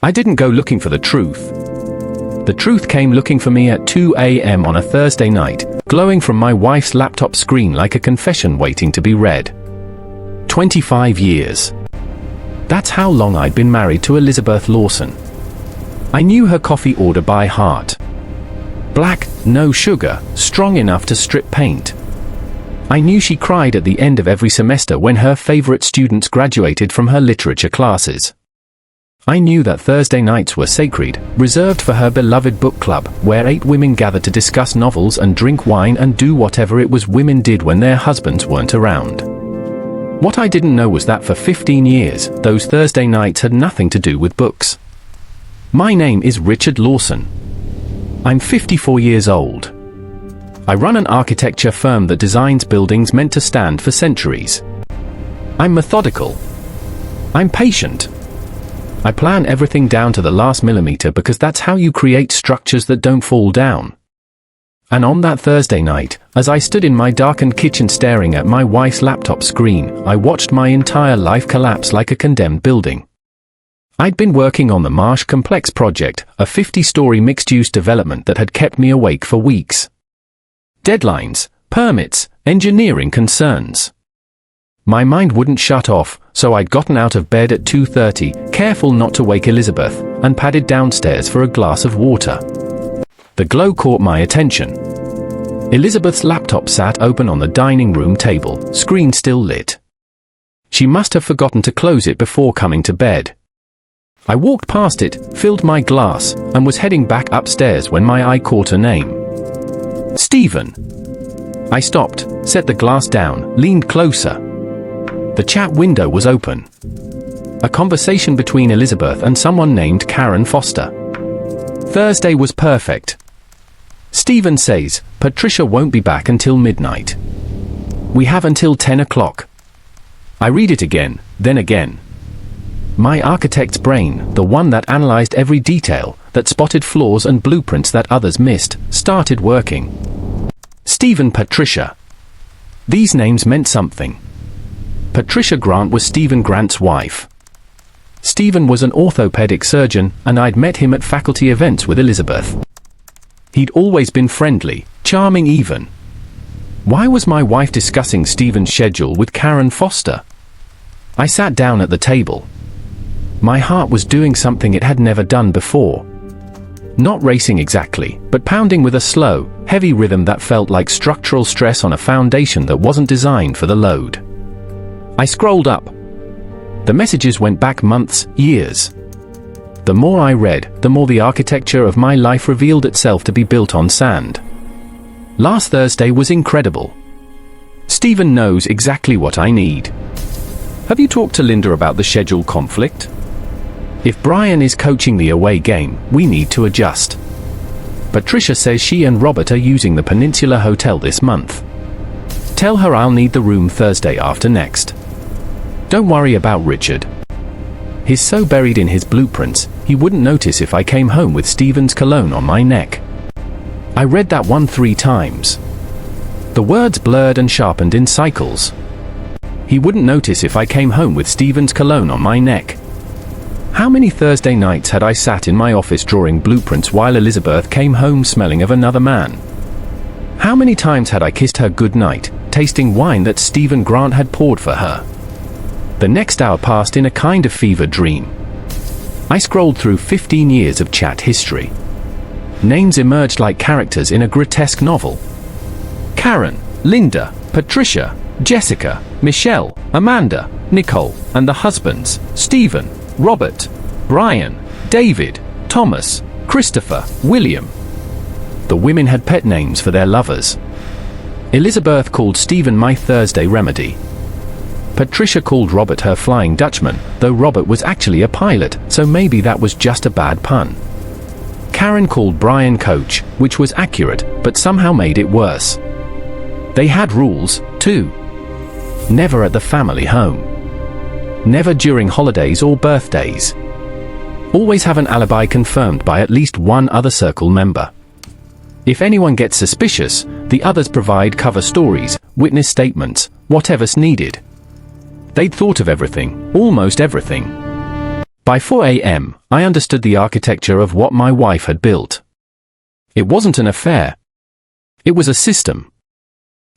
I didn't go looking for the truth. The truth came looking for me at 2 a.m. on a Thursday night, glowing from my wife's laptop screen like a confession waiting to be read. 25 years. That's how long I'd been married to Elizabeth Lawson. I knew her coffee order by heart. Black, no sugar, strong enough to strip paint. I knew she cried at the end of every semester when her favorite students graduated from her literature classes. I knew that Thursday nights were sacred, reserved for her beloved book club, where 8 women gathered to discuss novels and drink wine and do whatever it was women did when their husbands weren't around. What I didn't know was that for 15 years, those Thursday nights had nothing to do with books. My name is Richard Lawson. I'm 54 years old. I run an architecture firm that designs buildings meant to stand for centuries. I'm methodical. I'm patient. I plan everything down to the last millimeter because that's how you create structures that don't fall down. And on that Thursday night, as I stood in my darkened kitchen staring at my wife's laptop screen, I watched my entire life collapse like a condemned building. I'd been working on the Marsh Complex project, a 50-story mixed-use development that had kept me awake for weeks. Deadlines, permits, engineering concerns. My mind wouldn't shut off, so I'd gotten out of bed at 2:30, careful not to wake Elizabeth, and padded downstairs for a glass of water. The glow caught my attention. Elizabeth's laptop sat open on the dining room table, screen still lit. She must have forgotten to close it before coming to bed. I walked past it, filled my glass, and was heading back upstairs when my eye caught a name. Stephen. I stopped, set the glass down, leaned closer. The chat window was open. A conversation between Elizabeth and someone named Karen Foster. Thursday was perfect. Stephen says, Patricia won't be back until midnight. We have until 10 o'clock. I read it again, then again. My architect's brain, the one that analyzed every detail, that spotted flaws and blueprints that others missed, started working. Stephen, Patricia. These names meant something. Patricia Grant was Stephen Grant's wife. Stephen was an orthopedic surgeon, and I'd met him at faculty events with Elizabeth. He'd always been friendly, charming even. Why was my wife discussing Stephen's schedule with Karen Foster? I sat down at the table. My heart was doing something it had never done before. Not racing exactly, but pounding with a slow, heavy rhythm that felt like structural stress on a foundation that wasn't designed for the load. I scrolled up. The messages went back months, years. The more I read, the more the architecture of my life revealed itself to be built on sand. Last Thursday was incredible. Stephen knows exactly what I need. Have you talked to Linda about the schedule conflict? If Brian is coaching the away game, we need to adjust. Patricia says she and Robert are using the Peninsula Hotel this month. Tell her I'll need the room Thursday after next. Don't worry about Richard. He's so buried in his blueprints, he wouldn't notice if I came home with Stephen's cologne on my neck. I read that one 3 times. The words blurred and sharpened in cycles. He wouldn't notice if I came home with Stephen's cologne on my neck. How many Thursday nights had I sat in my office drawing blueprints while Elizabeth came home smelling of another man? How many times had I kissed her goodnight, tasting wine that Stephen Grant had poured for her? The next hour passed in a kind of fever dream. I scrolled through 15 years of chat history. Names emerged like characters in a grotesque novel. Karen, Linda, Patricia, Jessica, Michelle, Amanda, Nicole, and the husbands, Stephen, Robert, Brian, David, Thomas, Christopher, William. The women had pet names for their lovers. Elizabeth called Stephen my Thursday remedy. Patricia called Robert her Flying Dutchman, though Robert was actually a pilot, so maybe that was just a bad pun. Karen called Brian Coach, which was accurate, but somehow made it worse. They had rules, too. Never at the family home. Never during holidays or birthdays. Always have an alibi confirmed by at least one other circle member. If anyone gets suspicious, the others provide cover stories, witness statements, whatever's needed. They'd thought of everything, almost everything. By 4 a.m., I understood the architecture of what my wife had built. It wasn't an affair. It was a system.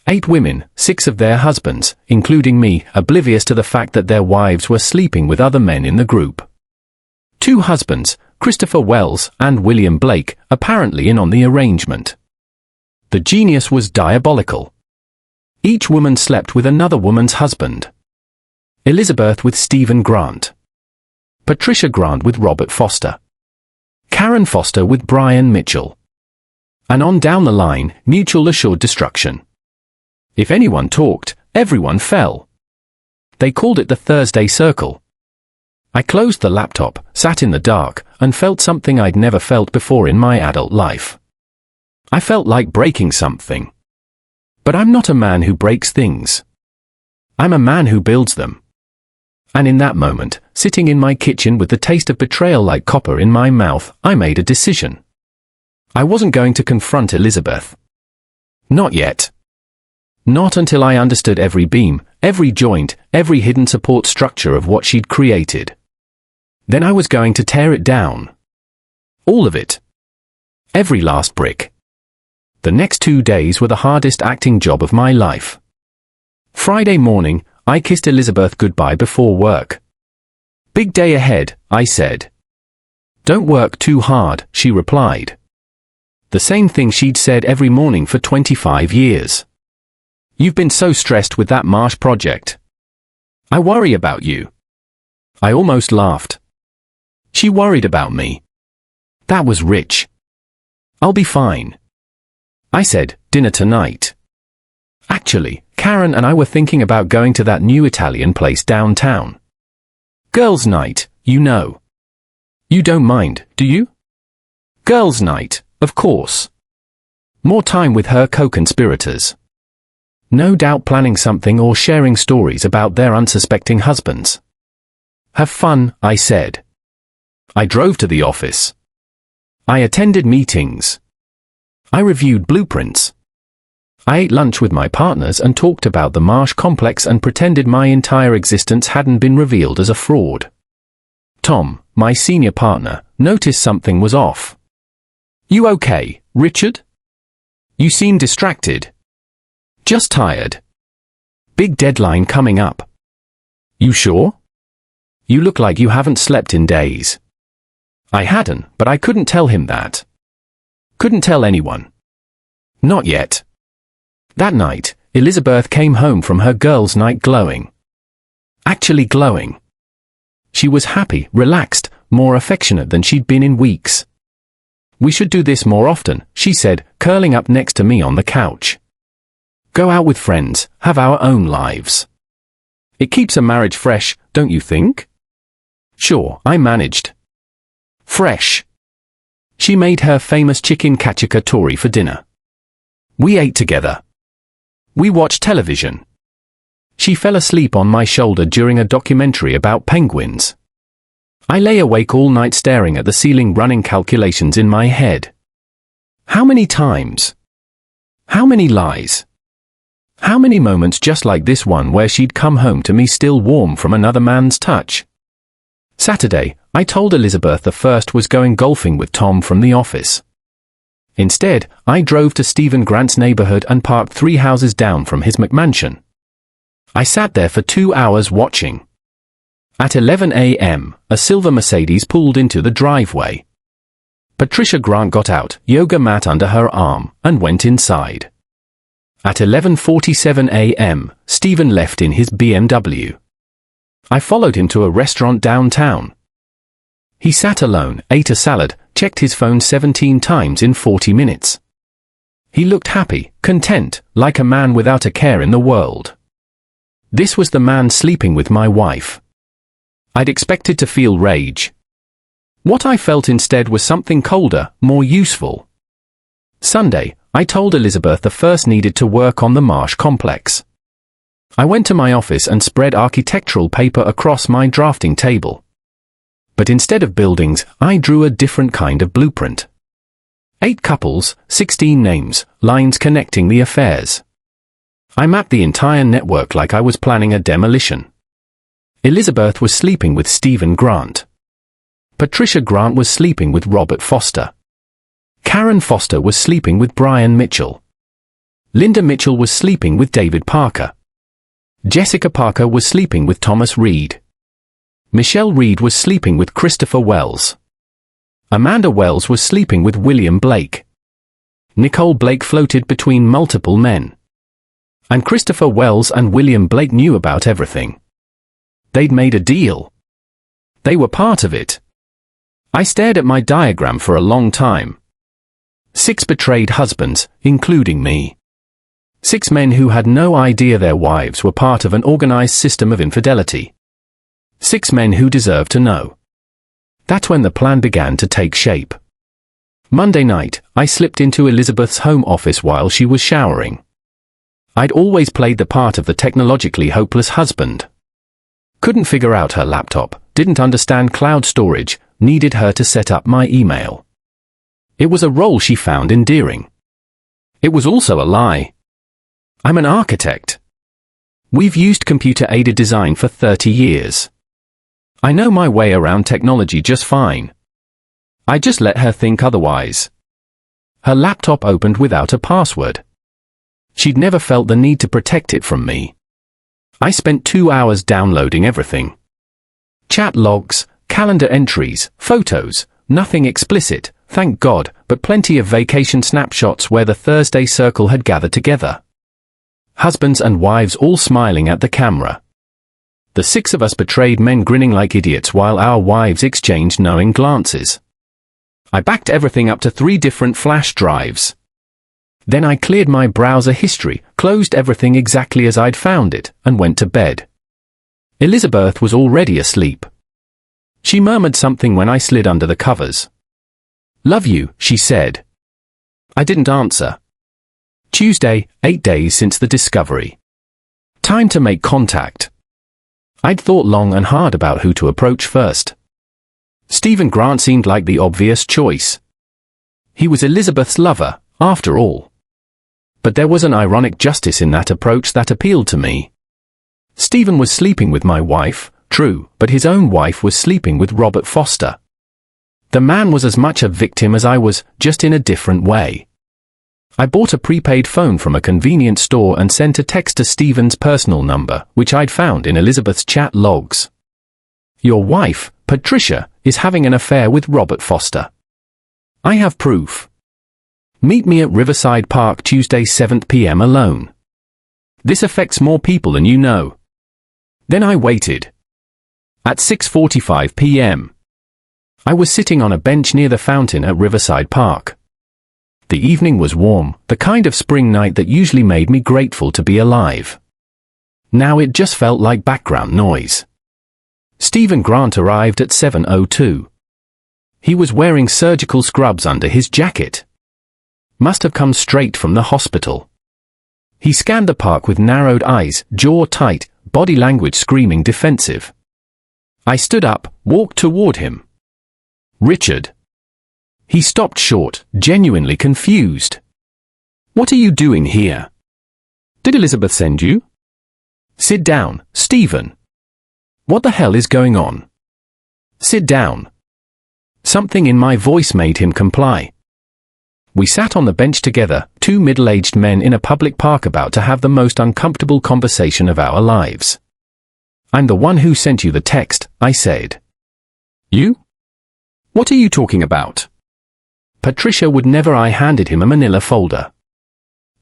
8 women, 6 of their husbands, including me, oblivious to the fact that their wives were sleeping with other men in the group. 2 husbands, Christopher Wells and William Blake, apparently in on the arrangement. The genius was diabolical. Each woman slept with another woman's husband. Elizabeth with Stephen Grant. Patricia Grant with Robert Foster. Karen Foster with Brian Mitchell. And on down the line, mutual assured destruction. If anyone talked, everyone fell. They called it the Thursday Circle. I closed the laptop, sat in the dark, and felt something I'd never felt before in my adult life. I felt like breaking something. But I'm not a man who breaks things. I'm a man who builds them. And in that moment, sitting in my kitchen with the taste of betrayal like copper in my mouth, I made a decision. I wasn't going to confront Elizabeth. Not yet. Not until I understood every beam, every joint, every hidden support structure of what she'd created. Then I was going to tear it down. All of it. Every last brick. The next 2 days were the hardest acting job of my life. Friday morning, I kissed Elizabeth goodbye before work. Big day ahead, I said. Don't work too hard, she replied. The same thing she'd said every morning for 25 years. You've been so stressed with that Marsh project. I worry about you. I almost laughed. She worried about me. That was rich. I'll be fine. I said, dinner tonight. Actually, Karen and I were thinking about going to that new Italian place downtown. Girls' night, you know. You don't mind, do you? Girls' night, of course. More time with her co-conspirators. No doubt planning something or sharing stories about their unsuspecting husbands. Have fun, I said. I drove to the office. I attended meetings. I reviewed blueprints. I ate lunch with my partners and talked about the Marsh complex and pretended my entire existence hadn't been revealed as a fraud. Tom, my senior partner, noticed something was off. You okay, Richard? You seem distracted. Just tired. Big deadline coming up. You sure? You look like you haven't slept in days. I hadn't, but I couldn't tell him that. Couldn't tell anyone. Not yet. That night, Elizabeth came home from her girls' night glowing. Actually glowing. She was happy, relaxed, more affectionate than she'd been in weeks. We should do this more often, she said, curling up next to me on the couch. Go out with friends, have our own lives. It keeps a marriage fresh, don't you think? Sure, I managed. Fresh. She made her famous chicken cacciatore for dinner. We ate together. We watched television. She fell asleep on my shoulder during a documentary about penguins. I lay awake all night staring at the ceiling, running calculations in my head. How many times? How many lies? How many moments just like this one where she'd come home to me still warm from another man's touch? Saturday, I told Elizabeth the first was going golfing with Tom from the office. Instead, I drove to Stephen Grant's neighborhood and parked 3 houses down from his McMansion. I sat there for 2 hours watching. At 11 a.m., a silver Mercedes pulled into the driveway. Patricia Grant got out, yoga mat under her arm, and went inside. At 11:47 a.m., Stephen left in his BMW. I followed him to a restaurant downtown. He sat alone, ate a salad, checked his phone 17 times in 40 minutes. He looked happy, content, like a man without a care in the world. This was the man sleeping with my wife. I'd expected to feel rage. What I felt instead was something colder, more useful. Sunday, I told Elizabeth the first needed to work on the Marsh complex. I went to my office and spread architectural paper across my drafting table. But instead of buildings, I drew a different kind of blueprint. 8 couples, 16 names, lines connecting the affairs. I mapped the entire network like I was planning a demolition. Elizabeth was sleeping with Stephen Grant. Patricia Grant was sleeping with Robert Foster. Karen Foster was sleeping with Brian Mitchell. Linda Mitchell was sleeping with David Parker. Jessica Parker was sleeping with Thomas Reed. Michelle Reed was sleeping with Christopher Wells. Amanda Wells was sleeping with William Blake. Nicole Blake floated between multiple men. And Christopher Wells and William Blake knew about everything. They'd made a deal. They were part of it. I stared at my diagram for a long time. 6 betrayed husbands, including me. 6 men who had no idea their wives were part of an organized system of infidelity. 6 men who deserved to know. That's when the plan began to take shape. Monday night, I slipped into Elizabeth's home office while she was showering. I'd always played the part of the technologically hopeless husband. Couldn't figure out her laptop, didn't understand cloud storage, needed her to set up my email. It was a role she found endearing. It was also a lie. I'm an architect. We've used computer-aided design for 30 years. I know my way around technology just fine. I just let her think otherwise. Her laptop opened without a password. She'd never felt the need to protect it from me. I spent 2 hours downloading everything. Chat logs, calendar entries, photos, nothing explicit, thank God, but plenty of vacation snapshots where the Thursday circle had gathered together. Husbands and wives all smiling at the camera. The 6 of us betrayed men grinning like idiots while our wives exchanged knowing glances. I backed everything up to 3 different flash drives. Then I cleared my browser history, closed everything exactly as I'd found it, and went to bed. Elizabeth was already asleep. She murmured something when I slid under the covers. "Love you," she said. I didn't answer. Tuesday, 8 days since the discovery. Time to make contact. I'd thought long and hard about who to approach first. Stephen Grant seemed like the obvious choice. He was Elizabeth's lover, after all. But there was an ironic justice in that approach that appealed to me. Stephen was sleeping with my wife, true, but his own wife was sleeping with Robert Foster. The man was as much a victim as I was, just in a different way. I bought a prepaid phone from a convenience store and sent a text to Stephen's personal number, which I'd found in Elizabeth's chat logs. "Your wife, Patricia, is having an affair with Robert Foster. I have proof. Meet me at Riverside Park Tuesday 7 p.m. alone. This affects more people than you know." Then I waited. At 6:45 p.m. I was sitting on a bench near the fountain at Riverside Park. The evening was warm, the kind of spring night that usually made me grateful to be alive. Now it just felt like background noise. Stephen Grant arrived at 7:02. He was wearing surgical scrubs under his jacket. Must have come straight from the hospital. He scanned the park with narrowed eyes, jaw tight, body language screaming defensive. I stood up, walked toward him. "Richard." He stopped short, genuinely confused. "What are you doing here? Did Elizabeth send you?" "Sit down, Stephen." "What the hell is going on?" "Sit down." Something in my voice made him comply. We sat on the bench together, 2 middle-aged men in a public park about to have the most uncomfortable conversation of our lives. "I'm the one who sent you the text," I said. "You? What are you talking about?" Patricia would never. I handed him a manila folder.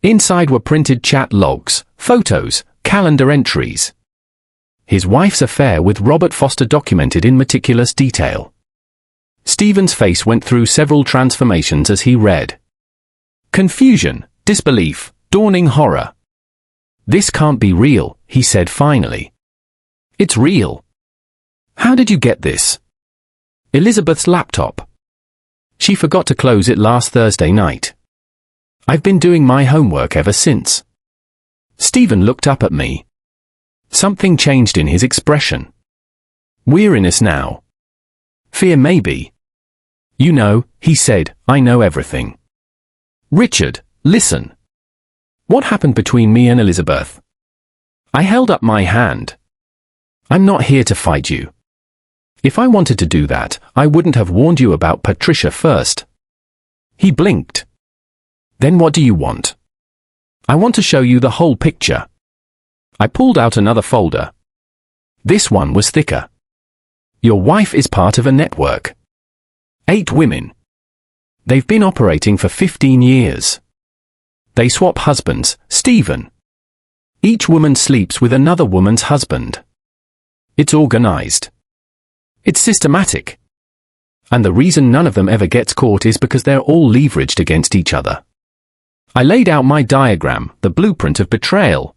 Inside were printed chat logs, photos, calendar entries. His wife's affair with Robert Foster documented in meticulous detail. Stephen's face went through several transformations as he read. Confusion, disbelief, dawning horror. "This can't be real," he said finally. "It's real." "How did you get this?" "Elizabeth's laptop. She forgot to close it last Thursday night. I've been doing my homework ever since." Stephen looked up at me. Something changed in his expression. Weariness now. Fear maybe. "You know," he said, "I know everything." "Richard, listen. What happened between me and Elizabeth?" I held up my hand. "I'm not here to fight you. If I wanted to do that, I wouldn't have warned you about Patricia first. He blinked. Then what do you want? I want to show you the whole picture. I pulled out another folder. This one was thicker. Your wife is part of a network. 8 women. They've been operating for 15 years. They swap husbands, Stephen. Each woman sleeps with another woman's husband. It's organized. It's systematic. And the reason none of them ever gets caught is because they're all leveraged against each other. I laid out my diagram, the blueprint of betrayal.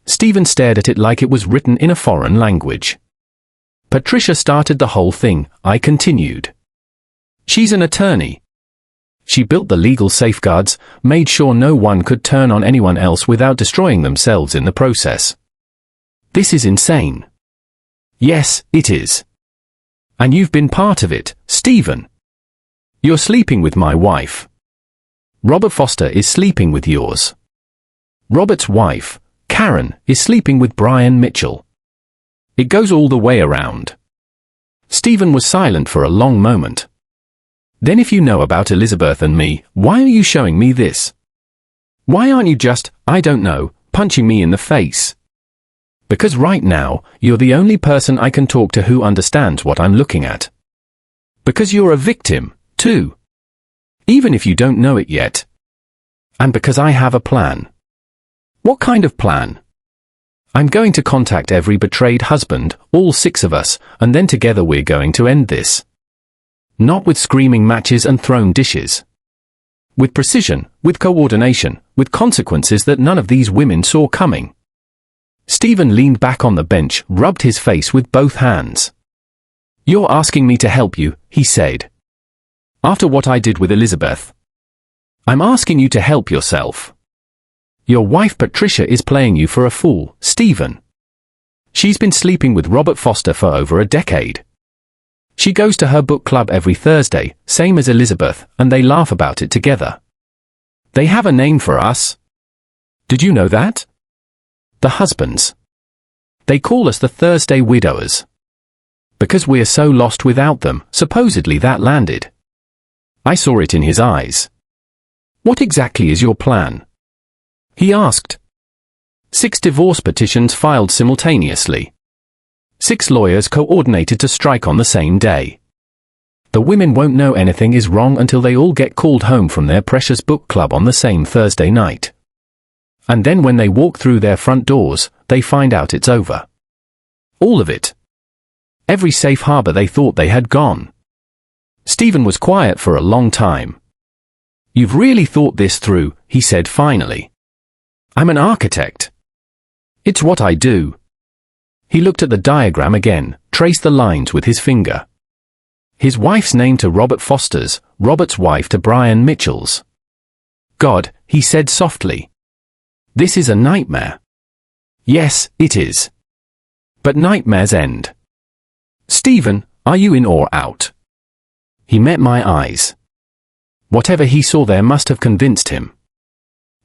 Stephen stared at it like it was written in a foreign language. Patricia started the whole thing, I continued. She's an attorney. She built the legal safeguards, made sure no one could turn on anyone else without destroying themselves in the process. This is insane. Yes, it is. And you've been part of it, Stephen. You're sleeping with my wife. Robert Foster is sleeping with yours. Robert's wife, Karen, is sleeping with Brian Mitchell. It goes all the way around. Stephen was silent for a long moment. Then if you know about Elizabeth and me, why are you showing me this? Why aren't you just, I don't know, punching me in the face? Because right now, you're the only person I can talk to who understands what I'm looking at. Because you're a victim, too. Even if you don't know it yet. And because I have a plan. What kind of plan? I'm going to contact every betrayed husband, all 6 of us, and then together we're going to end this. Not with screaming matches and thrown dishes. With precision, with coordination, with consequences that none of these women saw coming. Stephen leaned back on the bench, rubbed his face with both hands. You're asking me to help you, he said. After what I did with Elizabeth. I'm asking you to help yourself. Your wife Patricia is playing you for a fool, Stephen. She's been sleeping with Robert Foster for over a decade. She goes to her book club every Thursday, same as Elizabeth, and they laugh about it together. They have a name for us. Did you know that? The husbands. They call us the Thursday widowers. Because we're so lost without them, supposedly that landed. I saw it in his eyes. What exactly is your plan? He asked. 6 divorce petitions filed simultaneously. 6 lawyers coordinated to strike on the same day. The women won't know anything is wrong until they all get called home from their precious book club on the same Thursday night. And then when they walk through their front doors, they find out it's over. All of it. Every safe harbor they thought they had gone. Stephen was quiet for a long time. You've really thought this through, he said finally. I'm an architect. It's what I do. He looked at the diagram again, traced the lines with his finger. His wife's name to Robert Foster's, Robert's wife to Brian Mitchell's. God, he said softly. This is a nightmare. Yes, it is. But nightmares end. Stephen, are you in or out? He met my eyes. Whatever he saw there must have convinced him.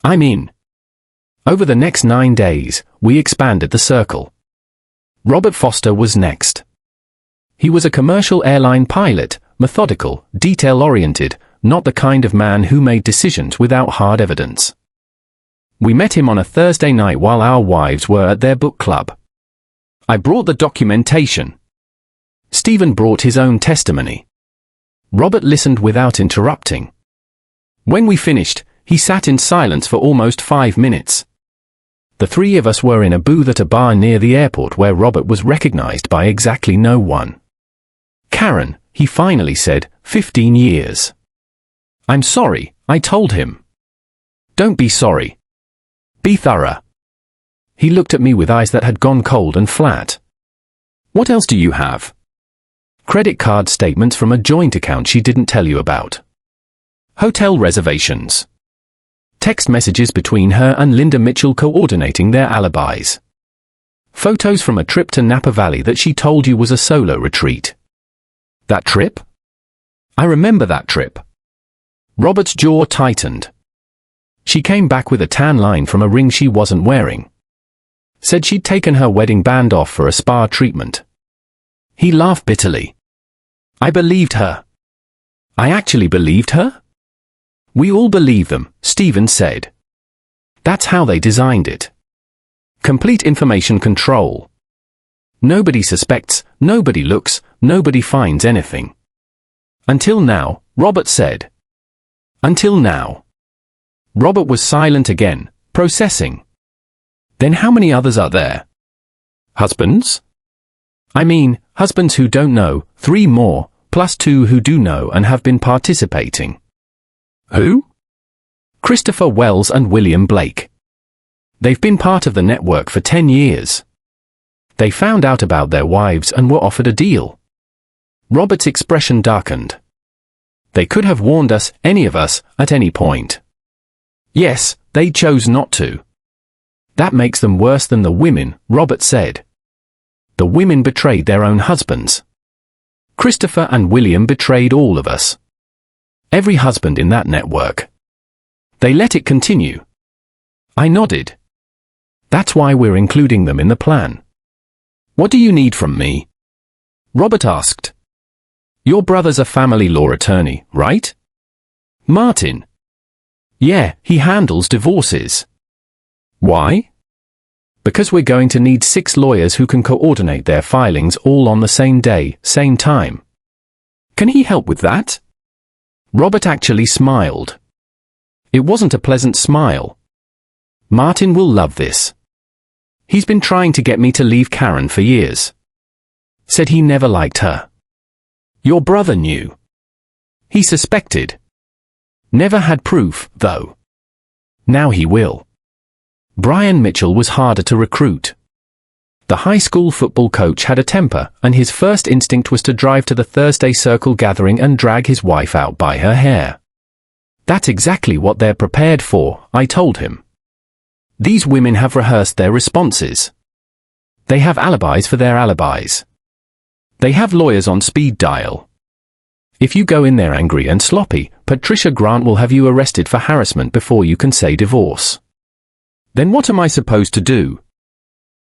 I'm in. Over the next 9 days, we expanded the circle. Robert Foster was next. He was a commercial airline pilot, methodical, detail-oriented, not the kind of man who made decisions without hard evidence. We met him on a Thursday night while our wives were at their book club. I brought the documentation. Stephen brought his own testimony. Robert listened without interrupting. When we finished, he sat in silence for almost 5 minutes. The 3 of us were in a booth at a bar near the airport where Robert was recognized by exactly no one. Karen, he finally said, 15 years. I'm sorry, I told him. Don't be sorry. Be thorough. He looked at me with eyes that had gone cold and flat. What else do you have? Credit card statements from a joint account she didn't tell you about. Hotel reservations. Text messages between her and Linda Mitchell coordinating their alibis. Photos from a trip to Napa Valley that she told you was a solo retreat. That trip? I remember that trip. Robert's jaw tightened. She came back with a tan line from a ring she wasn't wearing. Said she'd taken her wedding band off for a spa treatment. He laughed bitterly. I believed her. I actually believed her? We all believe them, Stephen said. That's how they designed it. Complete information control. Nobody suspects, nobody looks, nobody finds anything. Until now, Robert said. Until now. Robert was silent again, processing. Then how many others are there? Husbands? I mean, husbands who don't know, 3 more, plus 2 who do know and have been participating. Who? Christopher Wells and William Blake. They've been part of the network for 10 years. They found out about their wives and were offered a deal. Robert's expression darkened. They could have warned us, any of us, at any point. Yes, they chose not to. That makes them worse than the women, Robert said. The women betrayed their own husbands. Christopher and William betrayed all of us. Every husband in that network. They let it continue. I nodded. That's why we're including them in the plan. What do you need from me? Robert asked. Your brother's a family law attorney, right? Martin. Yeah, he handles divorces. Why? Because we're going to need 6 lawyers who can coordinate their filings all on the same day, same time. Can he help with that? Robert actually smiled. It wasn't a pleasant smile. Martin will love this. He's been trying to get me to leave Karen for years. Said he never liked her. Your brother knew. He suspected. Never had proof, though. Now he will. Brian Mitchell was harder to recruit. The high school football coach had a temper, and his first instinct was to drive to the Thursday circle gathering and drag his wife out by her hair. That's exactly what they're prepared for, I told him. These women have rehearsed their responses. They have alibis for their alibis. They have lawyers on speed dial. If you go in there angry and sloppy, Patricia Grant will have you arrested for harassment before you can say divorce. Then what am I supposed to do?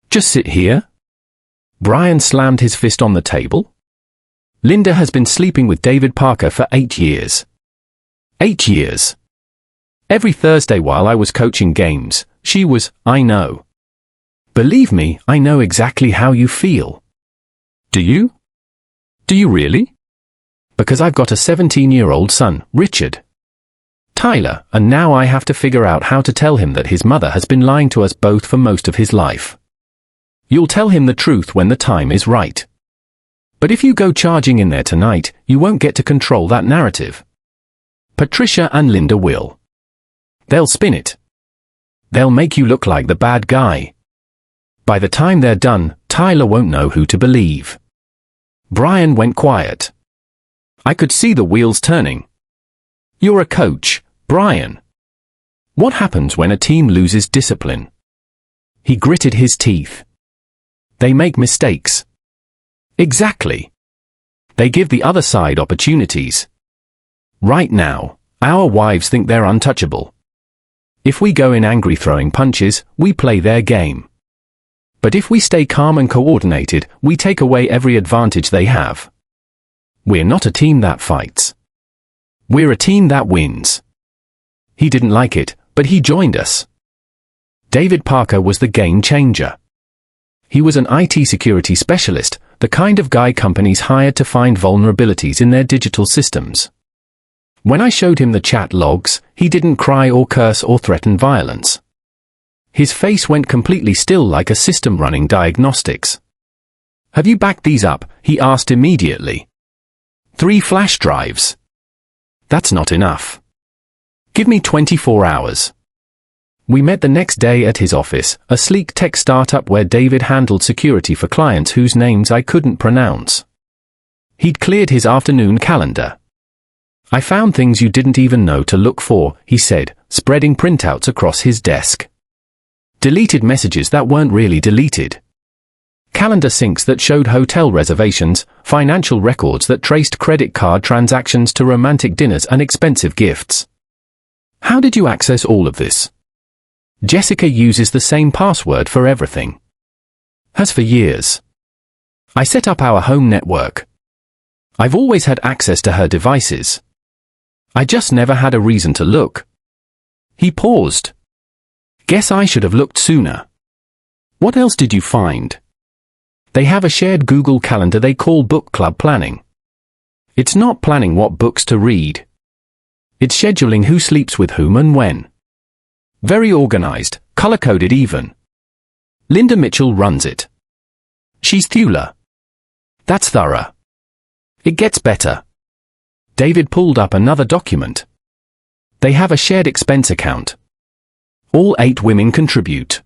Just sit here? Brian slammed his fist on the table. Linda has been sleeping with David Parker for 8 years. 8 years. Every Thursday while I was coaching games, she was, I know. Believe me, I know exactly how you feel. Do you? Do you really? Because I've got a 17-year-old son, Richard. Tyler, and now I have to figure out how to tell him that his mother has been lying to us both for most of his life. You'll tell him the truth when the time is right. But if you go charging in there tonight, you won't get to control that narrative. Patricia and Linda will. They'll spin it. They'll make you look like the bad guy. By the time they're done, Tyler won't know who to believe. Brian went quiet. I could see the wheels turning. You're a coach, Brian. What happens when a team loses discipline? He gritted his teeth. They make mistakes. Exactly. They give the other side opportunities. Right now, our wives think they're untouchable. If we go in angry throwing punches, we play their game. But if we stay calm and coordinated, we take away every advantage they have. We're not a team that fights. We're a team that wins. He didn't like it, but he joined us. David Parker was the game changer. He was an IT security specialist, the kind of guy companies hired to find vulnerabilities in their digital systems. When I showed him the chat logs, he didn't cry or curse or threaten violence. His face went completely still like a system running diagnostics. Have you backed these up? He asked immediately. 3 flash drives. That's not enough. Give me 24 hours. We met the next day at his office, a sleek tech startup where David handled security for clients whose names I couldn't pronounce. He'd cleared his afternoon calendar. I found things you didn't even know to look for, he said, spreading printouts across his desk. Deleted messages that weren't really deleted. Calendar syncs that showed hotel reservations, financial records that traced credit card transactions to romantic dinners and expensive gifts. How did you access all of this? Jessica uses the same password for everything. Has for years. I set up our home network. I've always had access to her devices. I just never had a reason to look. He paused. Guess I should have looked sooner. What else did you find? They have a shared Google Calendar they call book club planning. It's not planning what books to read. It's scheduling who sleeps with whom and when. Very organized, color-coded even. Linda Mitchell runs it. She's Thula. That's thorough. It gets better. David pulled up another document. They have a shared expense account. All 8 women contribute.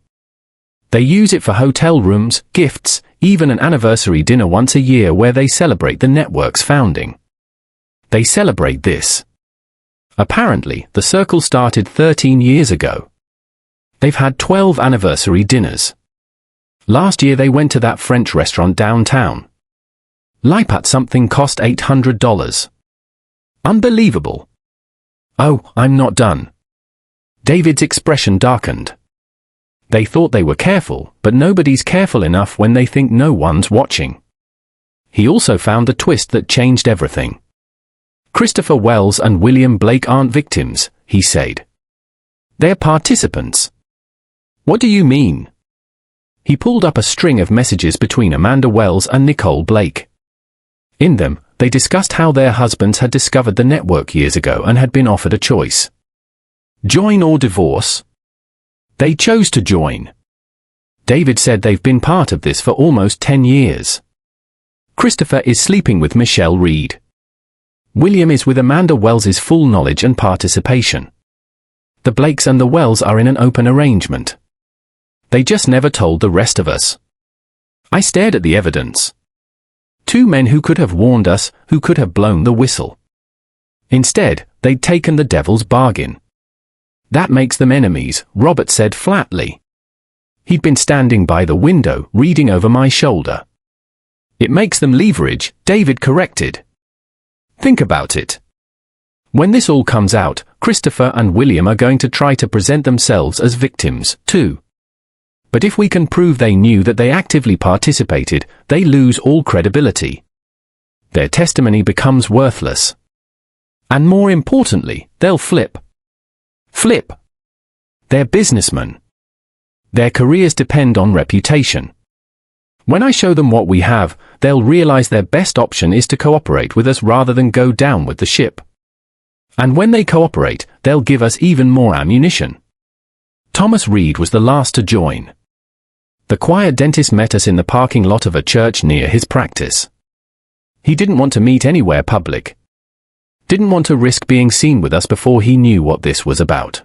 They use it for hotel rooms, gifts, even an anniversary dinner once a year where they celebrate the network's founding. They celebrate this. Apparently, the circle started 13 years ago. They've had 12 anniversary dinners. Last year they went to that French restaurant downtown. Lipat something cost $800. Unbelievable. Oh, I'm not done. David's expression darkened. They thought they were careful, but nobody's careful enough when they think no one's watching. He also found the twist that changed everything. Christopher Wells and William Blake aren't victims, he said. They're participants. What do you mean? He pulled up a string of messages between Amanda Wells and Nicole Blake. In them, they discussed how their husbands had discovered the network years ago and had been offered a choice. Join or divorce? They chose to join. David said they've been part of this for almost 10 years. Christopher is sleeping with Michelle Reed. William is with Amanda Wells's full knowledge and participation. The Blakes and the Wells are in an open arrangement. They just never told the rest of us. I stared at the evidence. 2 men who could have warned us, who could have blown the whistle. Instead, they'd taken the devil's bargain. That makes them enemies, Robert said flatly. He'd been standing by the window, reading over my shoulder. It makes them leverage, David corrected. Think about it. When this all comes out, Christopher and William are going to try to present themselves as victims, too. But if we can prove they knew that they actively participated, they lose all credibility. Their testimony becomes worthless. And more importantly, they'll flip. Flip. They're businessmen. Their careers depend on reputation. When I show them what we have, they'll realize their best option is to cooperate with us rather than go down with the ship. And when they cooperate, they'll give us even more ammunition. Thomas Reed was the last to join. The quiet dentist met us in the parking lot of a church near his practice. He didn't want to meet anywhere public. Didn't want to risk being seen with us before he knew what this was about.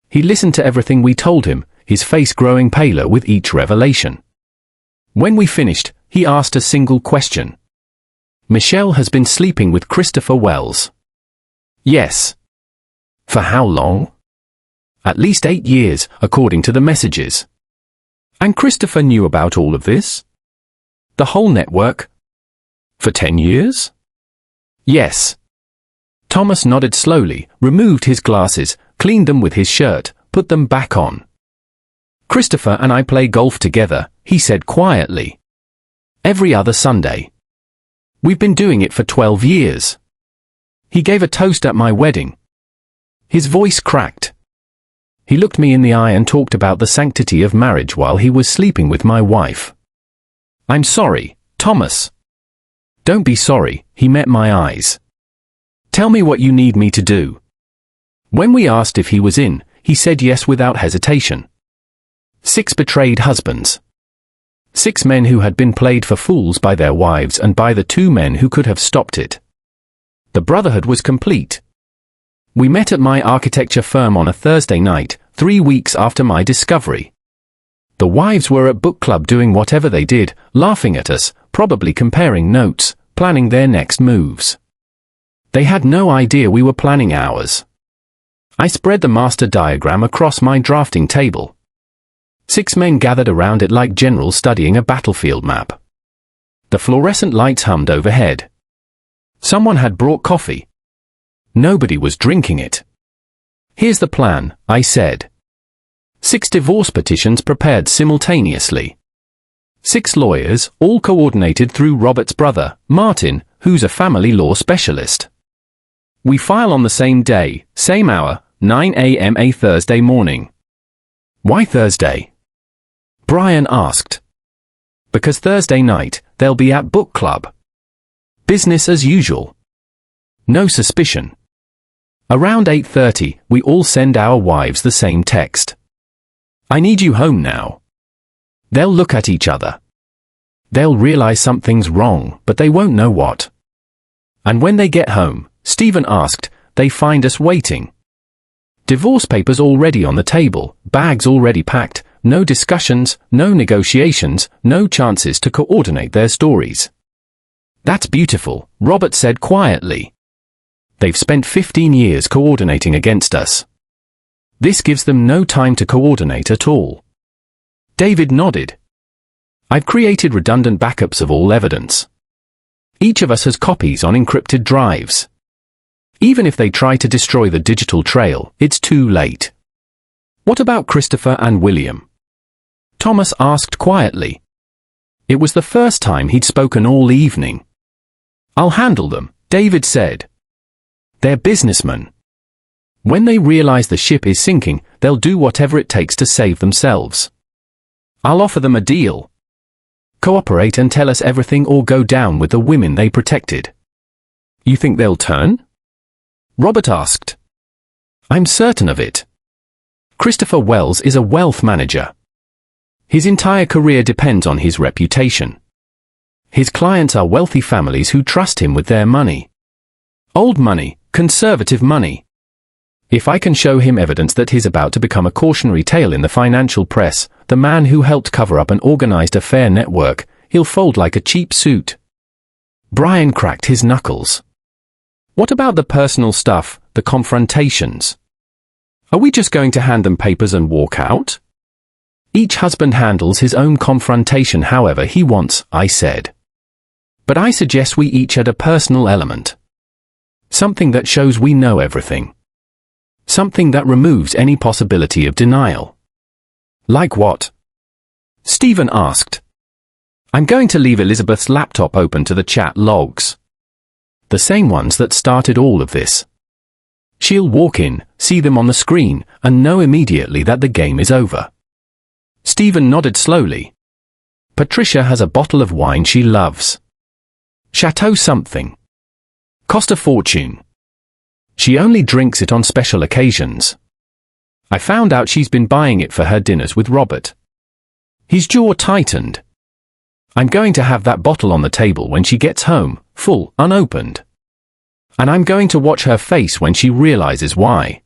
He listened to everything we told him, his face growing paler with each revelation. When we finished, he asked a single question. Michelle has been sleeping with Christopher Wells. Yes. For how long? At least 8 years, according to the messages. And Christopher knew about all of this? The whole network? For 10 years? Yes. Thomas nodded slowly, removed his glasses, cleaned them with his shirt, put them back on. Christopher and I play golf together, he said quietly. Every other Sunday. We've been doing it for 12 years. He gave a toast at my wedding. His voice cracked. He looked me in the eye and talked about the sanctity of marriage while he was sleeping with my wife. I'm sorry, Thomas. Don't be sorry, he met my eyes. Tell me what you need me to do. When we asked if he was in, he said yes without hesitation. 6 betrayed husbands. 6 men who had been played for fools by their wives and by the 2 men who could have stopped it. The brotherhood was complete. We met at my architecture firm on a Thursday night, 3 weeks after my discovery. The wives were at book club doing whatever they did, laughing at us, probably comparing notes, planning their next moves. They had no idea we were planning ours. I spread the master diagram across my drafting table. 6 men gathered around it like generals studying a battlefield map. The fluorescent lights hummed overhead. Someone had brought coffee. Nobody was drinking it. Here's the plan, I said. 6 divorce petitions prepared simultaneously. 6 lawyers, all coordinated through Robert's brother, Martin, who's a family law specialist. We file on the same day, same hour, 9 a.m. a Thursday morning. Why Thursday? Brian asked. Because Thursday night, they'll be at book club. Business as usual. No suspicion. Around 8:30, we all send our wives the same text. I need you home now. They'll look at each other. They'll realize something's wrong, but they won't know what. And when they get home, Stephen asked, they find us waiting. Divorce papers already on the table, bags already packed, no discussions, no negotiations, no chances to coordinate their stories. That's beautiful, Robert said quietly. They've spent 15 years coordinating against us. This gives them no time to coordinate at all. David nodded. I've created redundant backups of all evidence. Each of us has copies on encrypted drives. Even if they try to destroy the digital trail, it's too late. What about Christopher and William? Thomas asked quietly. It was the first time he'd spoken all evening. I'll handle them, David said. They're businessmen. When they realize the ship is sinking, they'll do whatever it takes to save themselves. I'll offer them a deal. Cooperate and tell us everything or go down with the women they protected. You think they'll turn? Robert asked. I'm certain of it. Christopher Wells is a wealth manager. His entire career depends on his reputation. His clients are wealthy families who trust him with their money. Old money, conservative money. If I can show him evidence that he's about to become a cautionary tale in the financial press, the man who helped cover up an organized affair network, he'll fold like a cheap suit. Brian cracked his knuckles. What about the personal stuff, the confrontations? Are we just going to hand them papers and walk out? Each husband handles his own confrontation however he wants, I said. But I suggest we each add a personal element. Something that shows we know everything. Something that removes any possibility of denial. Like what? Stephen asked. I'm going to leave Elizabeth's laptop open to the chat logs. The same ones that started all of this. She'll walk in, see them on the screen, and know immediately that the game is over. Stephen nodded slowly. Patricia has a bottle of wine she loves. Chateau something. Cost a fortune. She only drinks it on special occasions. I found out she's been buying it for her dinners with Robert. His jaw tightened. I'm going to have that bottle on the table when she gets home, full, unopened. And I'm going to watch her face when she realizes why.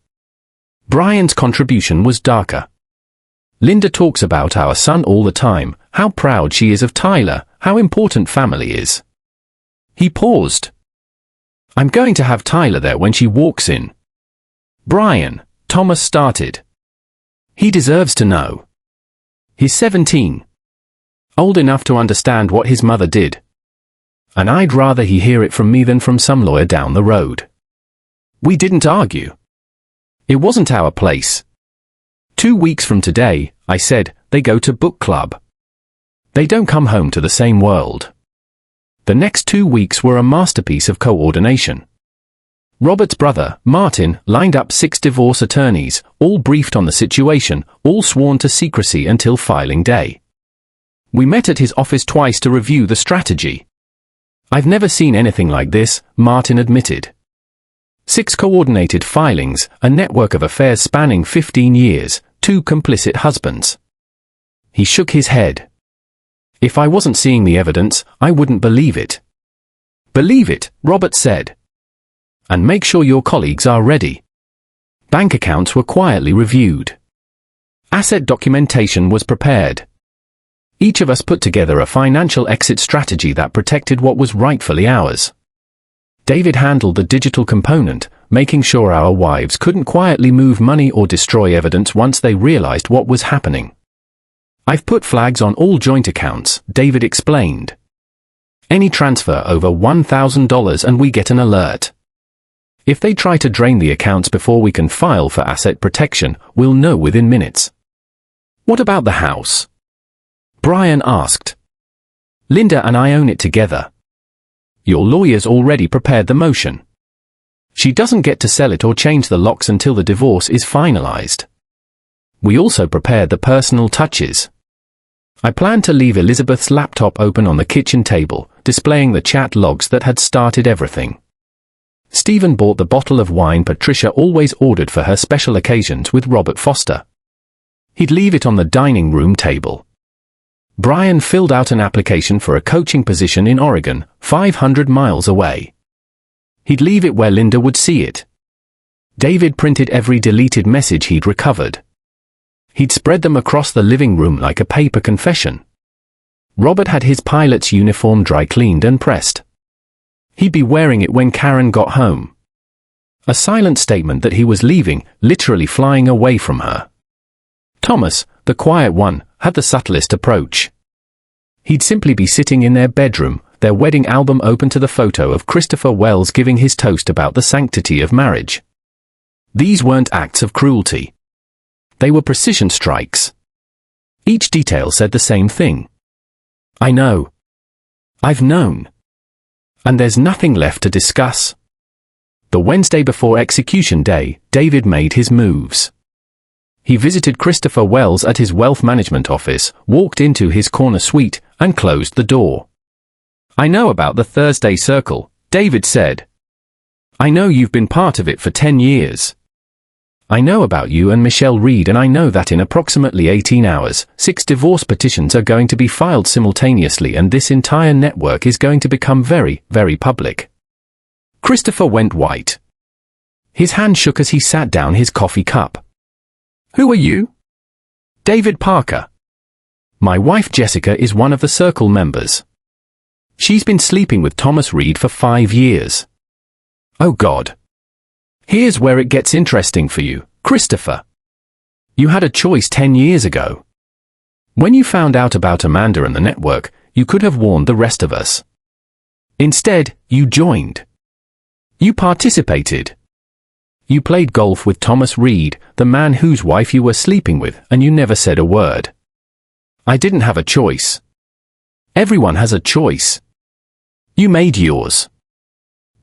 Brian's contribution was darker. Linda talks about our son all the time, how proud she is of Tyler, how important family is. He paused. I'm going to have Tyler there when she walks in. Brian, Thomas started. He deserves to know. He's 17. Old enough to understand what his mother did. And I'd rather he hear it from me than from some lawyer down the road. We didn't argue. It wasn't our place. 2 weeks from today, I said, they go to book club. They don't come home to the same world. The next 2 weeks were a masterpiece of coordination. Robert's brother, Martin, lined up 6 divorce attorneys, all briefed on the situation, all sworn to secrecy until filing day. We met at his office twice to review the strategy. I've never seen anything like this, Martin admitted. 6 coordinated filings, a network of affairs spanning 15 years, 2 complicit husbands. He shook his head. If I wasn't seeing the evidence, I wouldn't believe it. Believe it, Robert said. And make sure your colleagues are ready. Bank accounts were quietly reviewed. Asset documentation was prepared. Each of us put together a financial exit strategy that protected what was rightfully ours. David handled the digital component, making sure our wives couldn't quietly move money or destroy evidence once they realized what was happening. I've put flags on all joint accounts, David explained. Any transfer over $1,000 and we get an alert. If they try to drain the accounts before we can file for asset protection, we'll know within minutes. What about the house? Brian asked. Linda and I own it together. Your lawyers already prepared the motion. She doesn't get to sell it or change the locks until the divorce is finalized. We also prepared the personal touches. I planned to leave Elizabeth's laptop open on the kitchen table, displaying the chat logs that had started everything. Stephen bought the bottle of wine Patricia always ordered for her special occasions with Robert Foster. He'd leave it on the dining room table. Brian filled out an application for a coaching position in Oregon, 500 miles away. He'd leave it where Linda would see it. David printed every deleted message he'd recovered. He'd spread them across the living room like a paper confession. Robert had his pilot's uniform dry cleaned and pressed. He'd be wearing it when Karen got home. A silent statement that he was leaving, literally flying away from her. Thomas, the quiet one, had the subtlest approach. He'd simply be sitting in their bedroom, their wedding album open to the photo of Christopher Wells giving his toast about the sanctity of marriage. These weren't acts of cruelty. They were precision strikes. Each detail said the same thing. I know. I've known. And there's nothing left to discuss. The Wednesday before execution day, David made his moves. He visited Christopher Wells at his wealth management office, walked into his corner suite, and closed the door. I know about the Thursday Circle, David said. I know you've been part of it for 10 years. I know about you and Michelle Reed, and I know that in approximately 18 hours, 6 divorce petitions are going to be filed simultaneously, and this entire network is going to become very, very public. Christopher went white. His hand shook as he sat down his coffee cup. Who are you? David Parker. My wife Jessica is one of the Circle members. She's been sleeping with Thomas Reed for 5 years. Oh God. Here's where it gets interesting for you, Christopher. You had a choice 10 years ago. When you found out about Amanda and the network, you could have warned the rest of us. Instead, you joined. You participated. You played golf with Thomas Reed, the man whose wife you were sleeping with, and you never said a word. I didn't have a choice. Everyone has a choice. You made yours.